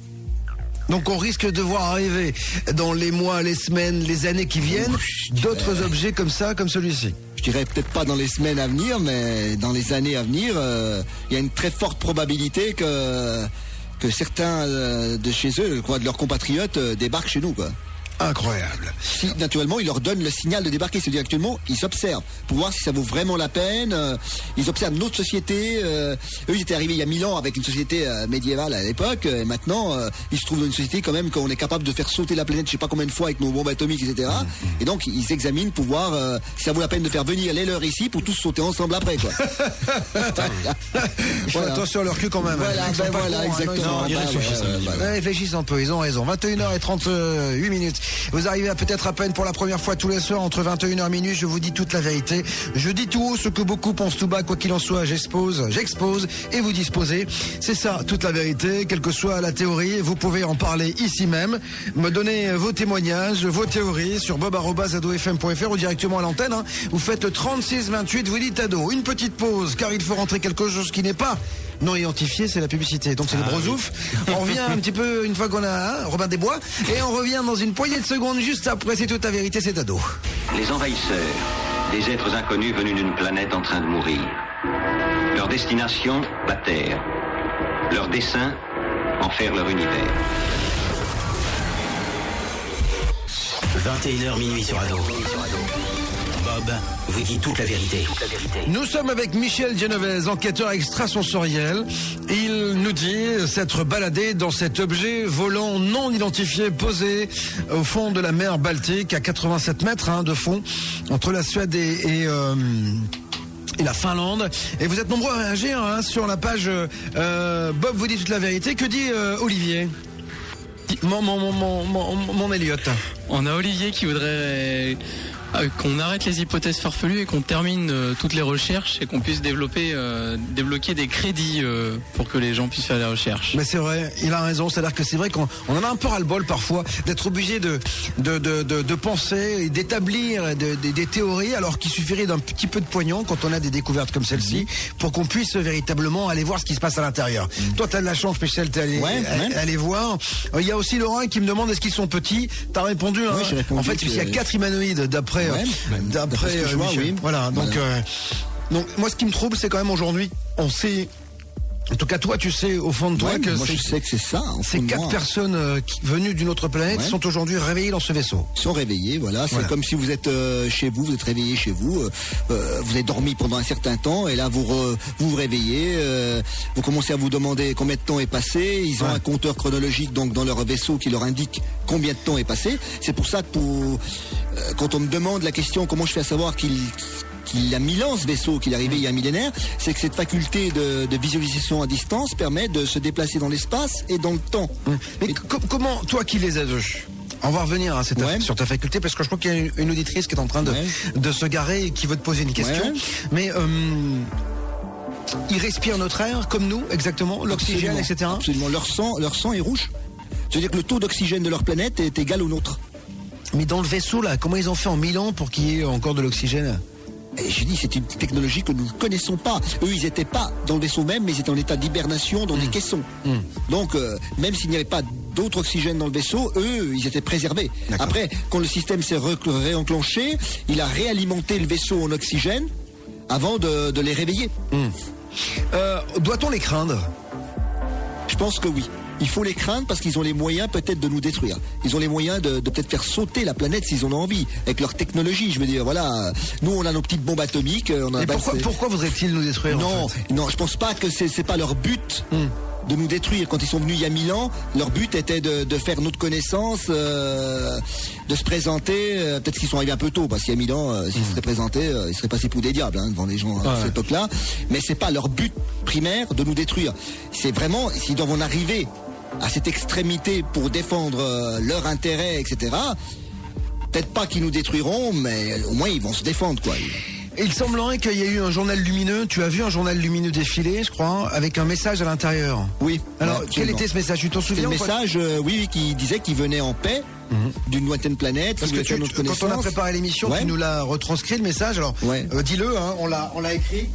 [SPEAKER 1] Donc on risque de voir arriver dans les mois, les semaines, les années qui viennent d'autres objets comme ça, comme celui-ci.
[SPEAKER 4] Je dirais peut-être pas dans les semaines à venir, mais dans les années à venir, il y a une très forte probabilité que certains de chez eux, de leurs compatriotes, débarquent chez nous, quoi.
[SPEAKER 1] Incroyable.
[SPEAKER 4] Si, naturellement, ils leur donnent le signal de débarquer. C'est-à-dire actuellement, ils s'observent pour voir si ça vaut vraiment la peine. Ils observent notre société. Eux, ils étaient arrivés il y a 1000 ans avec une société médiévale à l'époque. Et maintenant, ils se trouvent dans une société quand même qu'on est capable de faire sauter la planète, je sais pas combien de fois avec nos bombes atomiques, etc. Et donc, ils examinent pour voir si ça vaut la peine de faire venir les leurs ici pour tous sauter ensemble après, quoi.
[SPEAKER 1] Ils font attention à leur cul quand même.
[SPEAKER 4] Voilà, exactement.
[SPEAKER 1] Ils réfléchissent un peu, ils ont raison. 21h38 minutes. Vous arrivez peut-être à peine pour la première fois tous les soirs entre 21h et minuit, je vous dis toute la vérité. Je dis tout haut ce que beaucoup pensent tout bas, quoi qu'il en soit, j'expose et vous disposez. C'est ça, toute la vérité, quelle que soit la théorie, vous pouvez en parler ici même, me donner vos témoignages, vos théories sur bob@adofm.fr ou directement à l'antenne. Vous faites 36 28, vous dites ado. Une petite pause, car il faut rentrer quelque chose qui n'est pas non identifié, c'est la publicité. Donc c'est le brosouf. On revient un petit peu une fois qu'on a Robin des Bois et on revient dans une poignée de secondes juste après. C'est toute la vérité, c'est ado.
[SPEAKER 7] Les envahisseurs, des êtres inconnus venus d'une planète en train de mourir. Leur destination, la Terre. Leur dessein, en faire leur univers.
[SPEAKER 3] 21h minuit sur Ado. Bob Bob vous dit toute la vérité.
[SPEAKER 1] Nous sommes avec Michel Genovese, enquêteur extrasensoriel. Il nous dit s'être baladé dans cet objet volant non identifié posé au fond de la mer Baltique à 87 mètres de fond entre la Suède et la Finlande. Et vous êtes nombreux à réagir sur la page Bob vous dit toute la vérité. Que dit Olivier ? Mon Elliot.
[SPEAKER 6] On a Olivier qui voudrait qu'on arrête les hypothèses farfelues et qu'on termine toutes les recherches et qu'on puisse débloquer des crédits pour que les gens puissent faire les recherches.
[SPEAKER 1] Mais c'est vrai, il a raison. C'est-à-dire que c'est vrai qu'on en a un peu ras-le-bol parfois d'être obligé de penser et d'établir des théories alors qu'il suffirait d'un petit peu de pognon quand on a des découvertes comme celle-ci pour qu'on puisse véritablement aller voir ce qui se passe à l'intérieur. Toi, t'as de la chance, Michel, t'es allé voir. Il y a aussi Laurent qui me demande est-ce qu'ils sont petits. T'as répondu.
[SPEAKER 4] J'ai répondu.
[SPEAKER 1] En fait, il y a 4 humanoïdes d'après ce que je vois,
[SPEAKER 4] oui.
[SPEAKER 1] Voilà. Donc moi, ce qui me trouble, c'est quand même aujourd'hui, on sait. En tout cas, toi, tu sais au fond de toi que
[SPEAKER 4] moi je sais que c'est ça.
[SPEAKER 1] Ces 4 personnes venues d'une autre planète sont aujourd'hui réveillées dans ce vaisseau.
[SPEAKER 4] Ils sont réveillés, voilà. C'est comme si vous êtes chez vous, vous êtes réveillé chez vous. Vous avez dormi pendant un certain temps et là vous vous réveillez. Vous commencez à vous demander combien de temps est passé. Ils ont un compteur chronologique donc dans leur vaisseau qui leur indique combien de temps est passé. C'est pour ça que quand on me demande la question comment je fais à savoir qu'il a 1000 ans ce vaisseau, qu'il est arrivé il y a un millénaire, c'est que cette faculté de visualisation à distance permet de se déplacer dans l'espace et dans le temps.
[SPEAKER 1] Mais comment, toi qui les as vus, on va revenir sur ta faculté parce que je crois qu'il y a une auditrice qui est en train de se garer et qui veut te poser une question. Mais ils respirent notre air comme nous, exactement, l'oxygène, etc.
[SPEAKER 4] Absolument, leur sang est rouge. C'est-à-dire que le taux d'oxygène de leur planète est égal au nôtre.
[SPEAKER 1] Mais dans le vaisseau, là, comment ils ont fait en 1000 ans pour qu'il y ait encore de l'oxygène ?
[SPEAKER 4] Et j'ai dit, c'est une technologie que nous ne connaissons pas. Eux, ils n'étaient pas dans le vaisseau même, mais ils étaient en état d'hibernation dans des caissons. Donc, même s'il n'y avait pas d'autre oxygène dans le vaisseau, eux, ils étaient préservés. D'accord. Après, quand le système s'est réenclenché, il a réalimenté le vaisseau en oxygène avant de les réveiller.
[SPEAKER 1] Doit-on les craindre ?
[SPEAKER 4] Je pense que oui. Il faut les craindre parce qu'ils ont les moyens peut-être de nous détruire. Ils ont les moyens de peut-être faire sauter la planète s'ils en ont envie. Avec leur technologie, je veux dire, voilà. Nous, on a nos petites bombes atomiques.
[SPEAKER 1] Mais pourquoi voudraient-ils nous détruire ?
[SPEAKER 4] Non, je pense pas que c'est pas leur but. De nous détruire. Quand ils sont venus il y a 1000 ans, leur but était de faire notre connaissance, de se présenter. Peut-être qu'ils sont arrivés un peu tôt, parce qu'il y a 1000 ans, s'ils se seraient présentés, ils seraient passés pour des diables devant les gens à cette époque-là. Mais c'est pas leur but primaire de nous détruire. C'est vraiment, s'ils doivent en arriver à cette extrémité pour défendre leur intérêt, etc. Peut-être pas qu'ils nous détruiront, mais au moins ils vont se défendre, quoi.
[SPEAKER 1] Il semblerait qu'il y ait eu un journal lumineux. Tu as vu un journal lumineux défiler, je crois, avec un message à l'intérieur.
[SPEAKER 4] Oui.
[SPEAKER 1] Alors, quel était ce message ? Tu t'en souviens ?
[SPEAKER 4] Le message, qui disait qu'il venait en paix d'une lointaine planète.
[SPEAKER 1] Parce que quand on a préparé l'émission, tu nous l'as retranscrit le message. Alors, dis-le, on l'a écrit.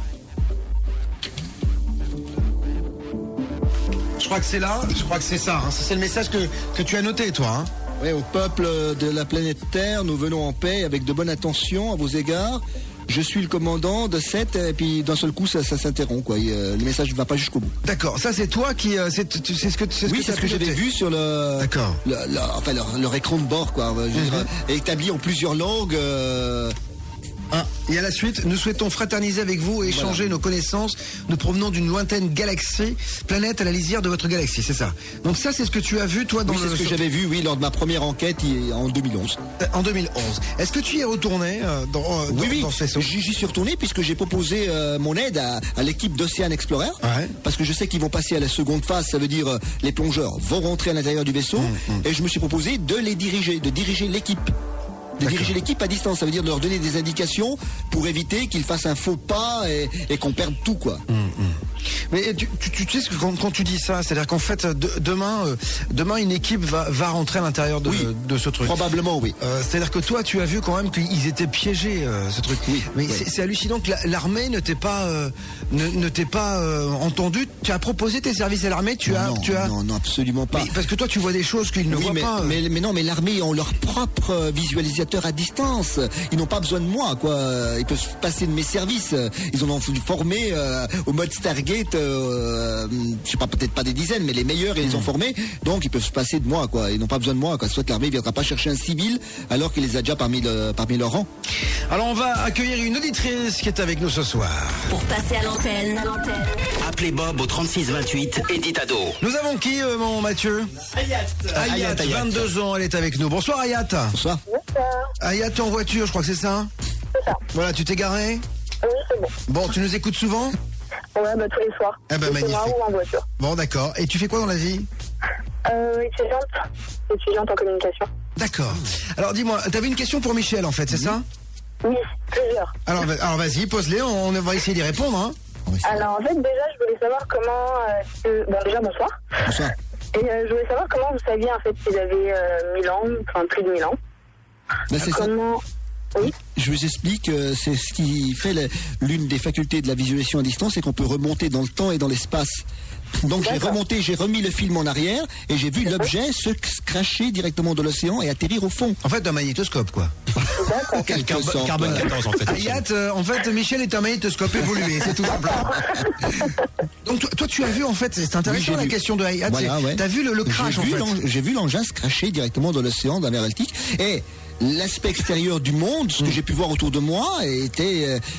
[SPEAKER 1] Je crois que c'est là. Je crois que c'est ça. C'est le message que tu as noté, toi.
[SPEAKER 4] Oui, au peuple de la planète Terre, nous venons en paix avec de bonnes intentions à vos égards. Je suis le commandant de 7 et puis d'un seul coup ça s'interrompt, quoi. Le message ne va pas jusqu'au bout.
[SPEAKER 1] D'accord, ça c'est toi qui c'est ce que
[SPEAKER 4] j'avais vu sur leur écran de bord, quoi. Établi en plusieurs langues.
[SPEAKER 1] Et à la suite, nous souhaitons fraterniser avec vous et échanger nos connaissances. Nous provenons d'une lointaine galaxie, planète à la lisière de votre galaxie, c'est ça. Donc ça, c'est ce que tu as vu, toi, dans
[SPEAKER 4] c'est ce que j'avais vu, lors de ma première enquête en 2011.
[SPEAKER 1] En 2011. Est-ce que tu y es retourné dans ce vaisseau ?
[SPEAKER 4] J'y suis retourné puisque j'ai proposé mon aide à l'équipe d'Ocean Explorer. Parce que je sais qu'ils vont passer à la seconde phase, ça veut dire les plongeurs vont rentrer à l'intérieur du vaisseau. Et je me suis proposé de diriger l'équipe. De diriger l'équipe à distance, ça veut dire de leur donner des indications pour éviter qu'ils fassent un faux pas et qu'on perde tout, quoi.
[SPEAKER 1] Mais tu sais que quand tu dis ça, c'est-à-dire qu'en fait demain une équipe va rentrer à l'intérieur de ce truc.
[SPEAKER 4] Probablement, oui.
[SPEAKER 1] C'est-à-dire que toi tu as vu quand même qu'ils étaient piégés, ce truc.
[SPEAKER 4] Oui.
[SPEAKER 1] Mais c'est hallucinant que l'armée ne t'ait pas entendu. Tu as proposé tes services à l'armée.
[SPEAKER 4] Non, absolument pas.
[SPEAKER 1] Mais parce que toi tu vois des choses qu'ils ne voient pas.
[SPEAKER 4] Mais non, mais l'armée ont leur propre visualisateur à distance. Ils n'ont pas besoin de moi, quoi. Ils peuvent passer de mes services. Ils en ont formé au mode Stargate. Stargate, je sais pas, peut-être pas des dizaines, mais les meilleurs, ils les ont formés, donc ils peuvent se passer de moi, quoi. Ils n'ont pas besoin de moi, quoi. Soit l'armée ne viendra pas chercher un civil, alors qu'il les a déjà parmi leurs rangs.
[SPEAKER 1] Alors on va accueillir une auditrice qui est avec nous ce soir.
[SPEAKER 2] Pour passer à l'antenne.
[SPEAKER 3] Appelez Bob au 3628 et dites ado.
[SPEAKER 1] Nous avons qui, mon Mathieu? Ayat, 22 ans, elle est avec nous. Bonsoir Ayat.
[SPEAKER 4] Bonsoir.
[SPEAKER 1] Ayat, tu es en voiture, je crois que c'est ça?
[SPEAKER 8] C'est ça.
[SPEAKER 1] Voilà, tu t'es garé?
[SPEAKER 8] Oui, c'est bon.
[SPEAKER 1] Bon, tu nous écoutes souvent?
[SPEAKER 8] Ouais, tous les soirs.
[SPEAKER 1] Eh ben,
[SPEAKER 8] Chez
[SPEAKER 1] magnifique.
[SPEAKER 8] moi ou en voiture.
[SPEAKER 1] Bon, d'accord. Et tu fais quoi dans la vie?
[SPEAKER 8] Étudiante en communication.
[SPEAKER 1] D'accord. Alors dis-moi, t'avais une question pour Michel en fait, c'est ça?
[SPEAKER 8] Oui, plusieurs.
[SPEAKER 1] Alors vas-y, pose-les, on va essayer d'y répondre. Hein.
[SPEAKER 8] Alors en fait, déjà, je voulais savoir comment... Bon, déjà, bonsoir.
[SPEAKER 4] Bonsoir.
[SPEAKER 8] Et je voulais savoir comment vous saviez en fait qu'ils avaient 1000 ans, enfin plus de 1000 ans.
[SPEAKER 4] Ben, c'est ça.
[SPEAKER 8] Comment... Oui.
[SPEAKER 4] Je vous explique, c'est ce qui fait l'une des facultés de la visualisation à distance, c'est qu'on peut remonter dans le temps et dans l'espace. Donc j'ai remis le film en arrière et j'ai vu l'objet se cracher directement de l'océan et atterrir au fond.
[SPEAKER 1] En fait, un magnétoscope, quoi.
[SPEAKER 8] D'accord.
[SPEAKER 5] Carbone 14 en fait.
[SPEAKER 1] Ayat, en fait, Michel est un magnétoscope évolué, c'est tout simplement. Donc toi, tu as vu, en fait, c'est intéressant la question de Ayat.
[SPEAKER 4] Voilà, ouais.
[SPEAKER 1] T'as vu le crash, en fait.
[SPEAKER 4] J'ai vu l'engin se cracher directement dans l'océan, dans la mer Baltique. Et l'aspect extérieur du monde, ce que j'ai pu voir autour de moi,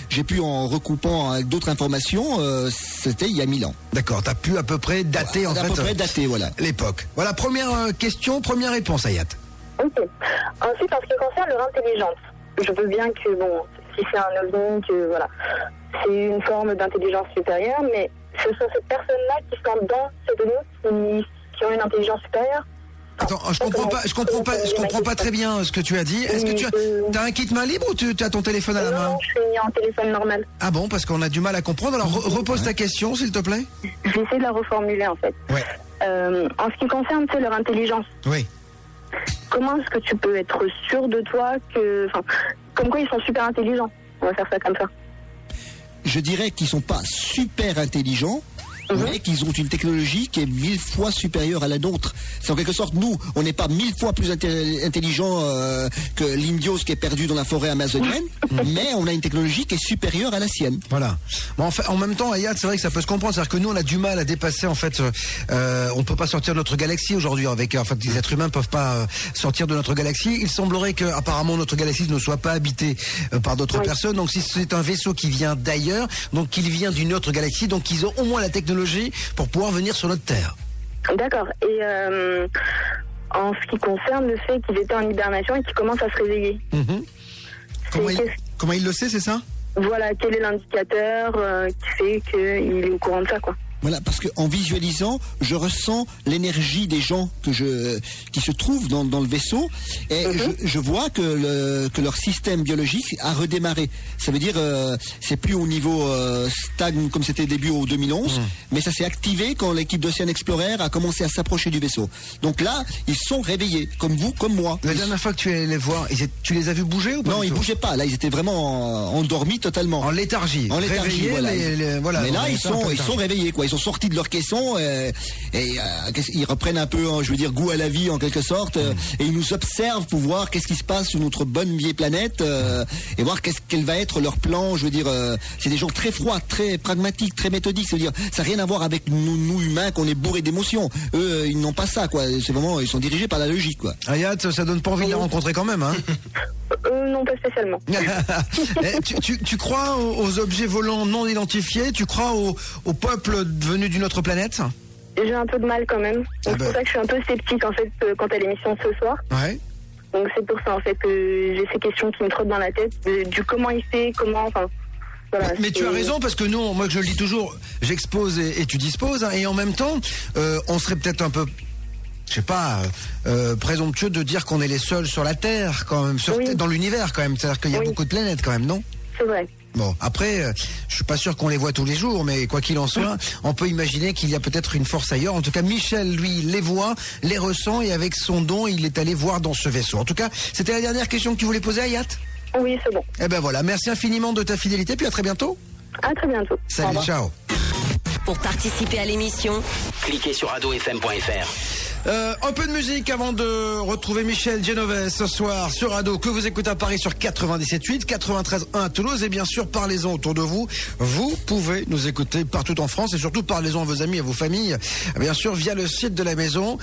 [SPEAKER 4] j'ai pu en recoupant avec d'autres informations, c'était il y a 1000 ans.
[SPEAKER 1] D'accord, t'as pu à peu près dater, en fait.
[SPEAKER 4] À peu près dater, voilà.
[SPEAKER 1] L'époque. Voilà, première question, première réponse, Ayat.
[SPEAKER 8] Ok. Ensuite, en ce qui concerne leur intelligence, je veux bien que, bon, si c'est un ovni, que voilà, c'est une forme d'intelligence supérieure, mais ce sont ces personnes-là qui sont dans cette ovni qui ont une intelligence supérieure.
[SPEAKER 1] Attends, je comprends pas très bien ce que tu as dit. Est-ce que tu as un kit main libre ou tu as ton téléphone à la main?
[SPEAKER 8] Non, je suis en téléphone normal.
[SPEAKER 1] Ah bon, parce qu'on a du mal à comprendre. Alors repose ta question, s'il te plaît.
[SPEAKER 8] J'essaie de la reformuler en fait.
[SPEAKER 1] Ouais.
[SPEAKER 8] En ce qui concerne leur intelligence,
[SPEAKER 1] Oui.
[SPEAKER 8] comment est-ce que tu peux être sûr de toi que, enfin, comme quoi ils sont super intelligents? On va faire ça comme ça.
[SPEAKER 4] Je dirais qu'ils sont pas super intelligents, mais qu'ils ont une technologie qui est 1000 fois supérieure à la nôtre. C'est en quelque sorte, nous, on n'est pas 1000 fois plus intelligents que l'indios qui est perdu dans la forêt amazonienne, mais on a une technologie qui est supérieure à la sienne.
[SPEAKER 1] Voilà. Bon, en même temps, Ayat, c'est vrai que ça peut se comprendre. C'est-à-dire que nous, on a du mal à dépasser, en fait, on peut pas sortir de notre galaxie aujourd'hui. En fait, les êtres humains peuvent pas sortir de notre galaxie. Il semblerait que, apparemment, notre galaxie ne soit pas habitée par d'autres personnes. Donc, si c'est un vaisseau qui vient d'ailleurs, donc qu'il vient d'une autre galaxie, donc ils ont au moins la technologie pour pouvoir venir sur notre Terre.
[SPEAKER 8] D'accord. Et en ce qui concerne le fait qu'ils étaient en hibernation et qu'ils commencent à se réveiller.
[SPEAKER 1] Comment il le sait, c'est ça?
[SPEAKER 8] Voilà, quel est l'indicateur qui fait qu'il est au courant de ça, quoi.
[SPEAKER 4] Voilà, parce qu'en visualisant, je ressens l'énergie des gens qui se trouvent dans le vaisseau, et je vois que leur système biologique a redémarré. Ça veut dire, c'est plus au niveau stagne comme c'était début au 2011, mais ça s'est activé quand l'équipe d'Ocean Explorer a commencé à s'approcher du vaisseau. Donc là, ils sont réveillés, comme vous, comme moi.
[SPEAKER 1] La dernière fois que tu allais les voir, tu les as vus bouger ou pas?
[SPEAKER 4] Non, ils bougeaient pas. Là, ils étaient vraiment endormis totalement.
[SPEAKER 1] En léthargie.
[SPEAKER 4] En léthargie,
[SPEAKER 1] réveillés,
[SPEAKER 4] voilà. Mais là, ils sont réveillés, quoi. Ils sont sortis de leur caisson et ils reprennent un peu, je veux dire, goût à la vie en quelque sorte, et ils nous observent pour voir qu'est-ce qui se passe sur notre bonne vieille planète et voir quel va être leur plan. Je veux dire, c'est des gens très froids, très pragmatiques, très méthodiques. C'est-à-dire, ça n'a rien à voir avec nous humains qu'on est bourrés d'émotions. Eux, ils n'ont pas ça, quoi. C'est vraiment, ils sont dirigés par la logique, quoi.
[SPEAKER 1] Ayat, ça donne pas envie de les rencontrer quand même, hein?
[SPEAKER 8] Non, pas spécialement.
[SPEAKER 1] Tu crois aux objets volants non identifiés? Tu crois au peuple venu d'une autre planète?
[SPEAKER 8] J'ai un peu de mal quand même. Donc c'est pour ça que je suis un peu sceptique en fait quant à l'émission ce soir.
[SPEAKER 1] Ouais.
[SPEAKER 8] Donc c'est pour ça en fait que j'ai ces questions qui me trottent dans la tête du comment il fait, comment, enfin. Voilà,
[SPEAKER 1] mais tu as raison, parce que nous, moi je le dis toujours, j'expose et tu disposes, hein, et en même temps, on serait peut-être un peu, je sais pas, présomptueux de dire qu'on est les seuls sur la Terre, quand même, dans l'univers quand même. C'est-à-dire qu'il y a beaucoup de planètes quand même, non?
[SPEAKER 8] C'est vrai.
[SPEAKER 1] Bon, après, je suis pas sûr qu'on les voit tous les jours, mais quoi qu'il en soit, on peut imaginer qu'il y a peut-être une force ailleurs. En tout cas, Michel, lui, les voit, les ressent, et avec son don, il est allé voir dans ce vaisseau. En tout cas, c'était la dernière question que tu voulais poser, Ayat?
[SPEAKER 8] Oui, c'est bon.
[SPEAKER 1] Eh ben voilà, merci infiniment de ta fidélité, puis à très bientôt.
[SPEAKER 8] À très bientôt.
[SPEAKER 1] Salut, ciao.
[SPEAKER 2] Pour participer à l'émission,
[SPEAKER 3] cliquez sur adofm.fr.
[SPEAKER 1] Un peu de musique avant de retrouver Michel Genovese ce soir sur Ado, que vous écoutez à Paris sur 97.8, 93.1 à Toulouse, et bien sûr parlez-en autour de vous. Vous pouvez nous écouter partout en France et surtout parlez-en à vos amis, à vos familles, bien sûr via le site de la maison.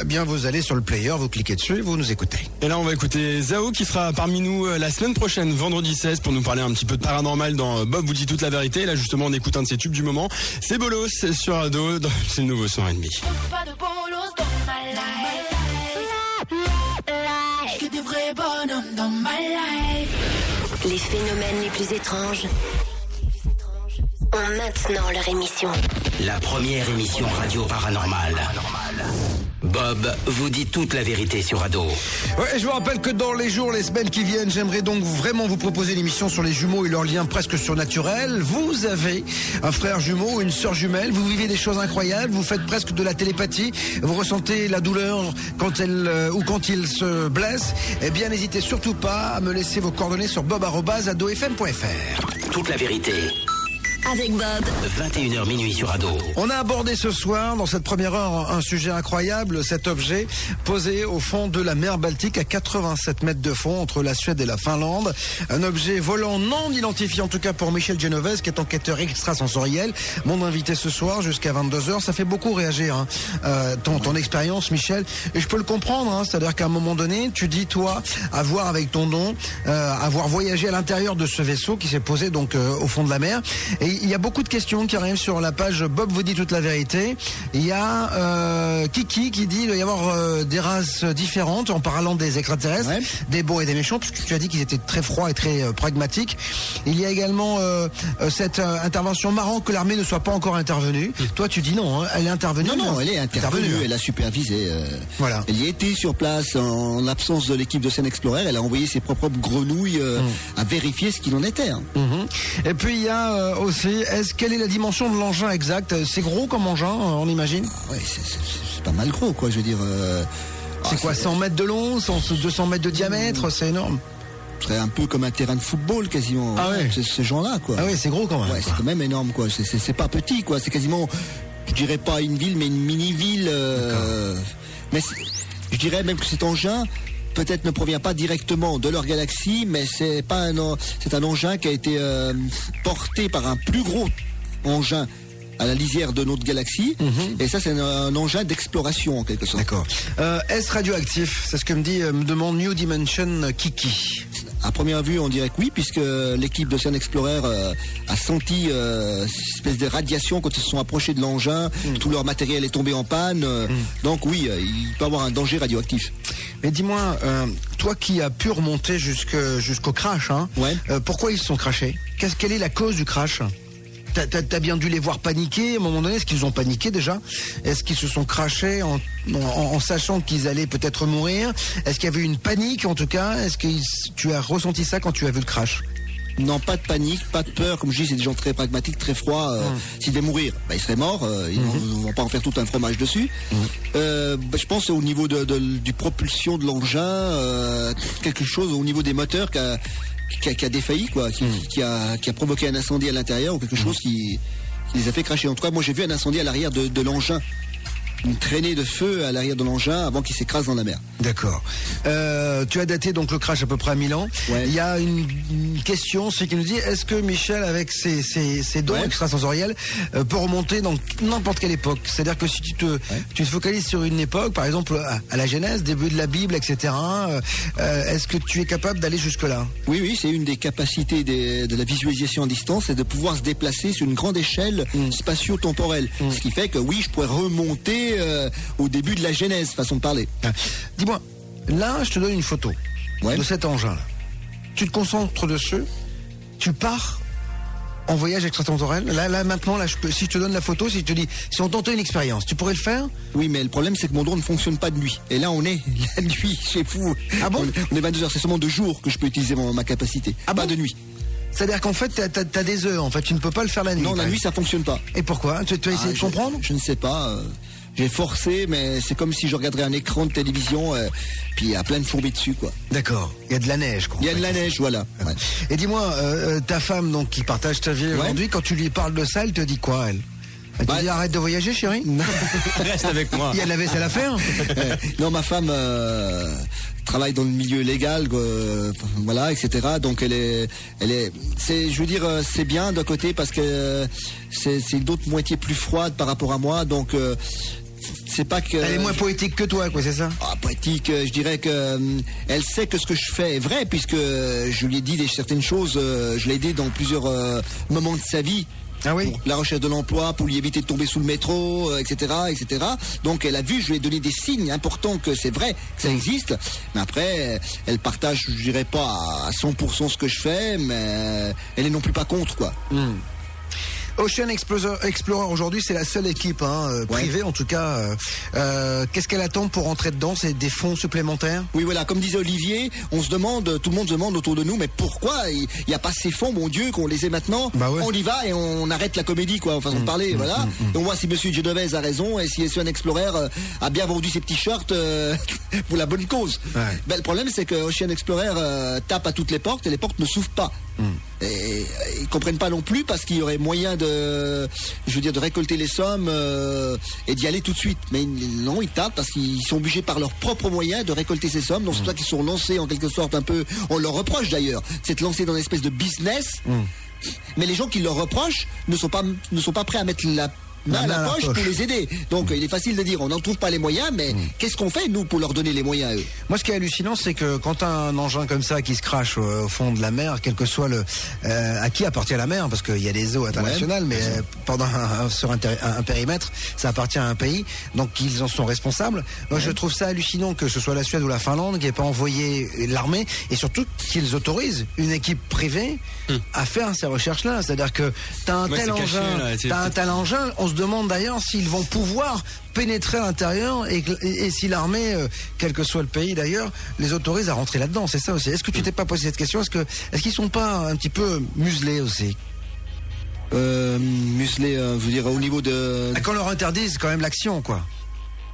[SPEAKER 1] Bien vous allez sur le player, vous cliquez dessus et vous nous écoutez.
[SPEAKER 5] Et là on va écouter Zao qui sera parmi nous la semaine prochaine, vendredi 16, pour nous parler un petit peu de paranormal dans Bob vous dit toute la vérité. Et là justement on écoute un de ses tubes du moment, c'est Bolos sur Ado, c'est le nouveau son R&B.
[SPEAKER 9] Pas de bolos dans ma life. Que des vrais bonhommes dans ma life.
[SPEAKER 2] Les phénomènes les plus étranges ont maintenant leur émission.
[SPEAKER 3] La première émission radio paranormale. Bob vous dit toute la vérité sur Ado.
[SPEAKER 1] Ouais, je vous rappelle que dans les jours, les semaines qui viennent, j'aimerais donc vraiment vous proposer l'émission sur les jumeaux et leurs liens presque surnaturels. Vous avez un frère jumeau ou une sœur jumelle, vous vivez des choses incroyables, vous faites presque de la télépathie, vous ressentez la douleur quand quand il se blesse. Eh bien, n'hésitez surtout pas à me laisser vos coordonnées sur bob@adofm.fr.
[SPEAKER 3] Toute la vérité.
[SPEAKER 2] Avec Bob.
[SPEAKER 3] 21h minuit sur Ado.
[SPEAKER 1] On a abordé ce soir, dans cette première heure, un sujet incroyable, cet objet posé au fond de la mer Baltique à 87 mètres de fond entre la Suède et la Finlande. Un objet volant non identifié, en tout cas pour Michel Genovese, qui est enquêteur extrasensoriel. Mon invité ce soir jusqu'à 22h. Ça fait beaucoup réagir, ton expérience, Michel. Et je peux le comprendre, c'est-à-dire qu'à un moment donné, tu dis, toi, avoir avec ton don, avoir voyagé à l'intérieur de ce vaisseau qui s'est posé donc au fond de la mer. Et il y a beaucoup de questions qui arrivent sur la page Bob vous dit toute la vérité. Il y a Kiki qui dit qu'il doit y avoir des races différentes en parlant des extraterrestres, des beaux et des méchants, puisque tu as dit qu'ils étaient très froids et très pragmatiques. Il y a également cette intervention marrante que l'armée ne soit pas encore intervenue. Toi tu dis non, elle est intervenue.
[SPEAKER 4] Non, elle est intervenue, elle a supervisé.
[SPEAKER 1] Voilà.
[SPEAKER 4] Elle y était sur place en l'absence de l'équipe de Sun Explorer. Elle a envoyé ses propres grenouilles à vérifier ce qu'il en était.
[SPEAKER 1] Et puis il y a aussi, quelle est la dimension de l'engin exact? C'est gros comme engin, on imagine?
[SPEAKER 4] Ouais, c'est pas mal gros, quoi, je veux dire.
[SPEAKER 1] C'est quoi, 100 mètres de long, 200 mètres de diamètre? C'est énorme.
[SPEAKER 4] Ce serait un peu comme un terrain de football, quasiment.
[SPEAKER 1] Ah ouais.
[SPEAKER 4] C'est ce genre-là, quoi.
[SPEAKER 1] Ah ouais, c'est gros quand même.
[SPEAKER 4] Ouais, c'est quand même énorme, quoi. C'est pas petit, quoi. C'est quasiment, je dirais pas une ville, mais une mini-ville. Mais je dirais même que cet engin peut-être ne provient pas directement de leur galaxie, mais c'est un engin qui a été porté par un plus gros engin à la lisière de notre galaxie, et ça c'est un engin d'exploration en quelque sorte.
[SPEAKER 1] D'accord. Est-ce radioactif? C'est ce que me demande New Dimension Kiki.
[SPEAKER 4] À première vue, on dirait que oui, puisque l'équipe de Sun Explorer a senti une espèce de radiation quand ils se sont approchés de l'engin. Tout leur matériel est tombé en panne. Donc oui, il peut y avoir un danger radioactif.
[SPEAKER 1] Mais dis-moi, toi qui as pu remonter jusqu'au crash, pourquoi ils se sont crashés? Quelle est la cause du crash? T'as bien dû les voir paniquer à un moment donné. Est-ce qu'ils ont paniqué déjà? Est-ce qu'ils se sont crashés en sachant qu'ils allaient peut-être mourir? Est-ce qu'il y avait une panique en tout cas? Est-ce que tu as ressenti ça quand tu as vu le crash?
[SPEAKER 4] Non, pas de panique, pas de peur. Comme je dis, c'est des gens très pragmatiques, très froids. S'ils devaient mourir, ils seraient morts. Ils ne vont pas en faire tout un fromage dessus. Je pense au niveau du propulsion de l'engin, quelque chose au niveau des moteurs qui a défailli, quoi, qui a provoqué un incendie à l'intérieur ou quelque chose qui les a fait cracher. En tout cas, moi j'ai vu un incendie à l'arrière de l'engin. Une traînée de feu à l'arrière de l'engin avant qu'il s'écrase dans la mer. D'accord.
[SPEAKER 1] Tu as daté donc le crash à peu près à 1000 ans.
[SPEAKER 4] Ouais.
[SPEAKER 1] Il y a une question, c'est qui nous dit, est-ce que Michel, avec ses dons extrasensoriels, peut remonter dans n'importe quelle époque? C'est-à-dire que si tu te focalises sur une époque, par exemple à la Genèse, début de la Bible, etc., est-ce que tu es capable d'aller jusque-là?
[SPEAKER 4] Oui, c'est une des capacités de la visualisation à distance, c'est de pouvoir se déplacer sur une grande échelle spatio-temporelle. Ce qui fait que oui, je pourrais remonter au début de la Genèse, façon de parler.
[SPEAKER 1] Dis-moi, là, je te donne une photo de cet engin-là. Tu te concentres dessus, tu pars en voyage extratemporel. Là, maintenant, si je te donne la photo, si je te dis, si on tentait une expérience, tu pourrais le faire?
[SPEAKER 4] Oui, mais le problème, c'est que mon drone ne fonctionne pas de nuit. Et là, on est la nuit, chez vous.
[SPEAKER 1] Ah bon?
[SPEAKER 4] On est 22 heures, c'est seulement de jour que je peux utiliser ma capacité. Pas de nuit.
[SPEAKER 1] C'est-à-dire qu'en fait, t'as des heures, en fait, tu ne peux pas le faire la nuit.
[SPEAKER 4] Non, la nuit, ça fonctionne pas.
[SPEAKER 1] Et pourquoi? Tu as essayé de comprendre?
[SPEAKER 4] Je ne sais pas. J'ai forcé, mais c'est comme si je regarderais un écran de télévision, puis il y a plein de fourbis dessus, quoi.
[SPEAKER 1] D'accord. Il y a de la neige, quoi.
[SPEAKER 4] Il y a de la neige, voilà. Ouais.
[SPEAKER 1] Et dis-moi, ta femme, donc, qui partage ta vie aujourd'hui, quand tu lui parles de ça, elle te dit quoi, elle? Elle te dit arrête de voyager, chérie.
[SPEAKER 5] Reste avec moi.
[SPEAKER 1] Il y a de la vaisselle à faire.
[SPEAKER 4] Non, ma femme travaille dans le milieu légal, voilà, etc. Donc je veux dire, c'est bien d'un côté parce que c'est une autre moitié plus froide par rapport à moi. Donc c'est pas que
[SPEAKER 1] elle est moins poétique que toi, quoi, c'est ça?
[SPEAKER 4] Poétique, je dirais que elle sait que ce que je fais est vrai puisque je lui ai dit certaines choses. Je l'ai aidé dans plusieurs moments de sa vie.
[SPEAKER 1] Ah oui.
[SPEAKER 4] Pour la recherche de l'emploi, pour lui éviter de tomber sous le métro, etc., etc. Donc elle a vu, je lui ai donné des signes importants que c'est vrai, que ça existe. Mais après, elle partage, je dirais pas à 100% ce que je fais, mais elle est non plus pas contre, quoi.
[SPEAKER 1] Ocean Explorer aujourd'hui, c'est la seule équipe privée en tout cas. Qu'est-ce qu'elle attend pour rentrer dedans? C'est des fonds supplémentaires?
[SPEAKER 4] Oui, voilà, comme disait Olivier, on se demande, tout le monde se demande autour de nous, mais pourquoi il n'y a pas ces fonds, mon Dieu, qu'on les ait maintenant?
[SPEAKER 1] Bah ouais.
[SPEAKER 4] On y va et on arrête la comédie, quoi, en façon de parler, voilà. Et on voit si Monsieur Genovese a raison et si Ocean Explorer a bien vendu ses petits shirts pour la bonne cause.
[SPEAKER 1] Ouais.
[SPEAKER 4] Ben, le problème, c'est que Ocean Explorer tape à toutes les portes et les portes ne s'ouvrent pas. Et ils comprennent pas non plus parce qu'il y aurait moyen de récolter les sommes et d'y aller tout de suite. Mais non, ils tapent parce qu'ils sont obligés par leurs propres moyens de récolter ces sommes. Donc c'est pour ça qu'ils sont lancés en quelque sorte un peu. On leur reproche d'ailleurs, c'est de lancer dans une espèce de business. Mais les gens qui leur reprochent ne sont pas prêts à mettre la main à la poche pour les aider. Donc il est facile de dire on n'en trouve pas les moyens, mais qu'est-ce qu'on fait nous pour leur donner les moyens à eux?
[SPEAKER 1] Moi, ce qui est hallucinant, c'est que quand t'as un engin comme ça qui se crache au fond de la mer, quel que soit à qui appartient la mer, parce qu'il y a des eaux internationales, mais sur un périmètre, ça appartient à un pays, donc ils en sont responsables. Moi, je trouve ça hallucinant que ce soit la Suède ou la Finlande qui n'ait pas envoyé l'armée, et surtout qu'ils autorisent une équipe privée à faire ces recherches-là. C'est-à-dire que t'as un tel engin, on se demande d'ailleurs s'ils vont pouvoir pénétrer à l'intérieur et si l'armée, quel que soit le pays d'ailleurs, les autorise à rentrer là-dedans. C'est ça aussi. Est-ce que tu t'es pas posé cette question? Est-ce qu'ils sont pas un petit peu muselés aussi?
[SPEAKER 4] Muselés, je veux dire, au niveau de...
[SPEAKER 1] Quand on leur interdise quand même l'action, quoi.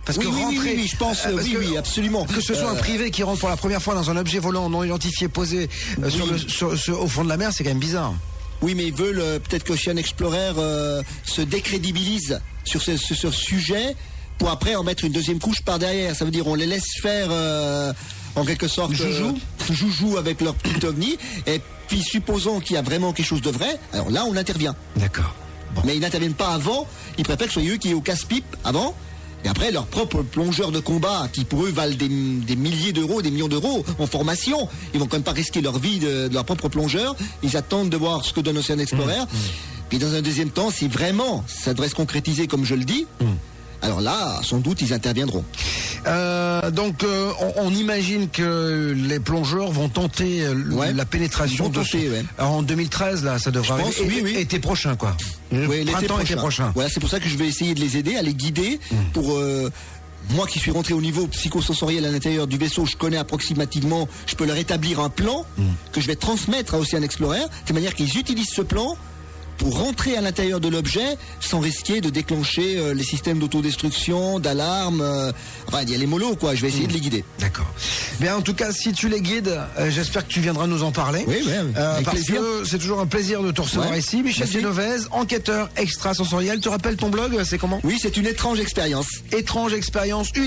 [SPEAKER 1] Parce que rentrer,
[SPEAKER 4] oui, je pense, oui, absolument.
[SPEAKER 1] Que ce soit un privé qui rentre pour la première fois dans un objet volant non identifié posé au fond de la mer, c'est quand même bizarre.
[SPEAKER 4] Oui, mais ils veulent peut-être qu'Ocean Explorer se décrédibilise sur ce sujet pour après en mettre une deuxième couche par derrière. Ça veut dire on les laisse faire en quelque sorte joujou avec leur petit ovni. Et puis supposons qu'il y a vraiment quelque chose de vrai, alors là on intervient.
[SPEAKER 1] D'accord. Bon.
[SPEAKER 4] Mais ils n'interviennent pas avant. Ils préfèrent que ce soit eux qui aient au casse-pipe avant. Et après, leurs propres plongeurs de combat, qui pour eux valent des milliers d'euros, des millions d'euros en formation, ils vont quand même pas risquer leur vie de leur propre plongeur. Ils attendent de voir ce que donne Ocean Explorer. Puis dans un deuxième temps, si vraiment ça devrait se concrétiser comme je le dis, alors là, sans doute, ils interviendront.
[SPEAKER 1] Donc, on imagine que les plongeurs vont tenter la pénétration en 2013, là, ça devrait arriver. Oui. Été prochain, quoi.
[SPEAKER 4] Oui, l'été prochain. Voilà, c'est pour ça que je vais essayer de les aider, à les guider pour... moi qui suis rentré au niveau psychosensoriel à l'intérieur du vaisseau, je connais approximativement, je peux leur établir un plan que je vais transmettre à Ocean Explorer, de manière qu'ils utilisent ce plan pour rentrer à l'intérieur de l'objet sans risquer de déclencher les systèmes d'autodestruction, d'alarme. Enfin, il y a les mollos, quoi. Je vais essayer de les guider.
[SPEAKER 1] D'accord. Bien, en tout cas, si tu les guides, j'espère que tu viendras nous en parler.
[SPEAKER 4] Oui, avec
[SPEAKER 1] parce
[SPEAKER 4] plaisir.
[SPEAKER 1] que c'est toujours un plaisir de te recevoir ici. Michel Genovese, enquêteur extrasensoriel. Tu rappelles ton blog, c'est comment?
[SPEAKER 4] Oui, c'est une étrange expérience.
[SPEAKER 1] Une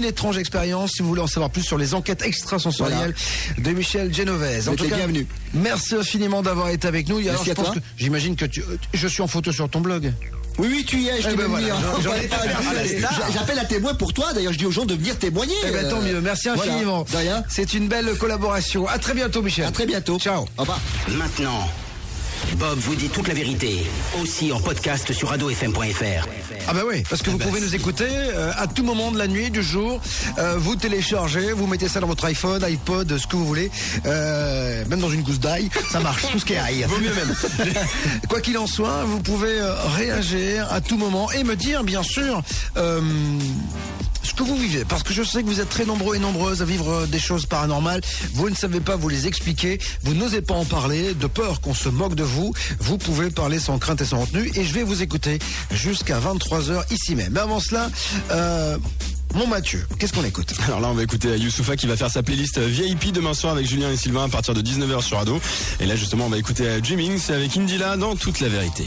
[SPEAKER 1] étrange expérience. Si vous voulez en savoir plus sur les enquêtes extrasensorielles de Michel Genovese. En tout cas,
[SPEAKER 4] bienvenue.
[SPEAKER 1] Merci infiniment d'avoir été avec nous.
[SPEAKER 4] Merci à toi.
[SPEAKER 1] J'imagine que je suis en photo sur ton blog.
[SPEAKER 4] Oui, tu y es, je te j'appelle à témoin pour toi, d'ailleurs je dis aux gens de venir témoigner.
[SPEAKER 1] Tant mieux, merci infiniment.
[SPEAKER 4] De rien.
[SPEAKER 1] C'est une belle collaboration. À très bientôt, Michel.
[SPEAKER 4] À très bientôt.
[SPEAKER 1] Ciao.
[SPEAKER 4] Au revoir.
[SPEAKER 3] Maintenant, Bob vous dit toute la vérité, aussi en podcast sur radofm.fr.
[SPEAKER 1] Ah bah oui, parce que vous pouvez nous écouter à tout moment de la nuit, du jour. Vous téléchargez, vous mettez ça dans votre iPhone, iPod, ce que vous voulez. Même dans une gousse d'ail, ça marche, tout ce qui est ail.
[SPEAKER 5] Vaut mieux même.
[SPEAKER 1] Quoi qu'il en soit, vous pouvez réagir à tout moment et me dire, bien sûr, ce que vous vivez. Parce que je sais que vous êtes très nombreux et nombreuses à vivre des choses paranormales. Vous ne savez pas vous les expliquer. Vous n'osez pas en parler, de peur qu'on se moque de vous. Vous pouvez parler sans crainte et sans retenue. Et je vais vous écouter jusqu'à 23h ici même. Mais avant cela... Mon Mathieu, qu'est-ce qu'on écoute?
[SPEAKER 5] Alors là, on va écouter Youssoufa qui va faire sa playlist VIP demain soir avec Julien et Sylvain à partir de 19h sur Ado. Et là, justement, on va écouter Dreaming, c'est avec Indila dans Toute la vérité.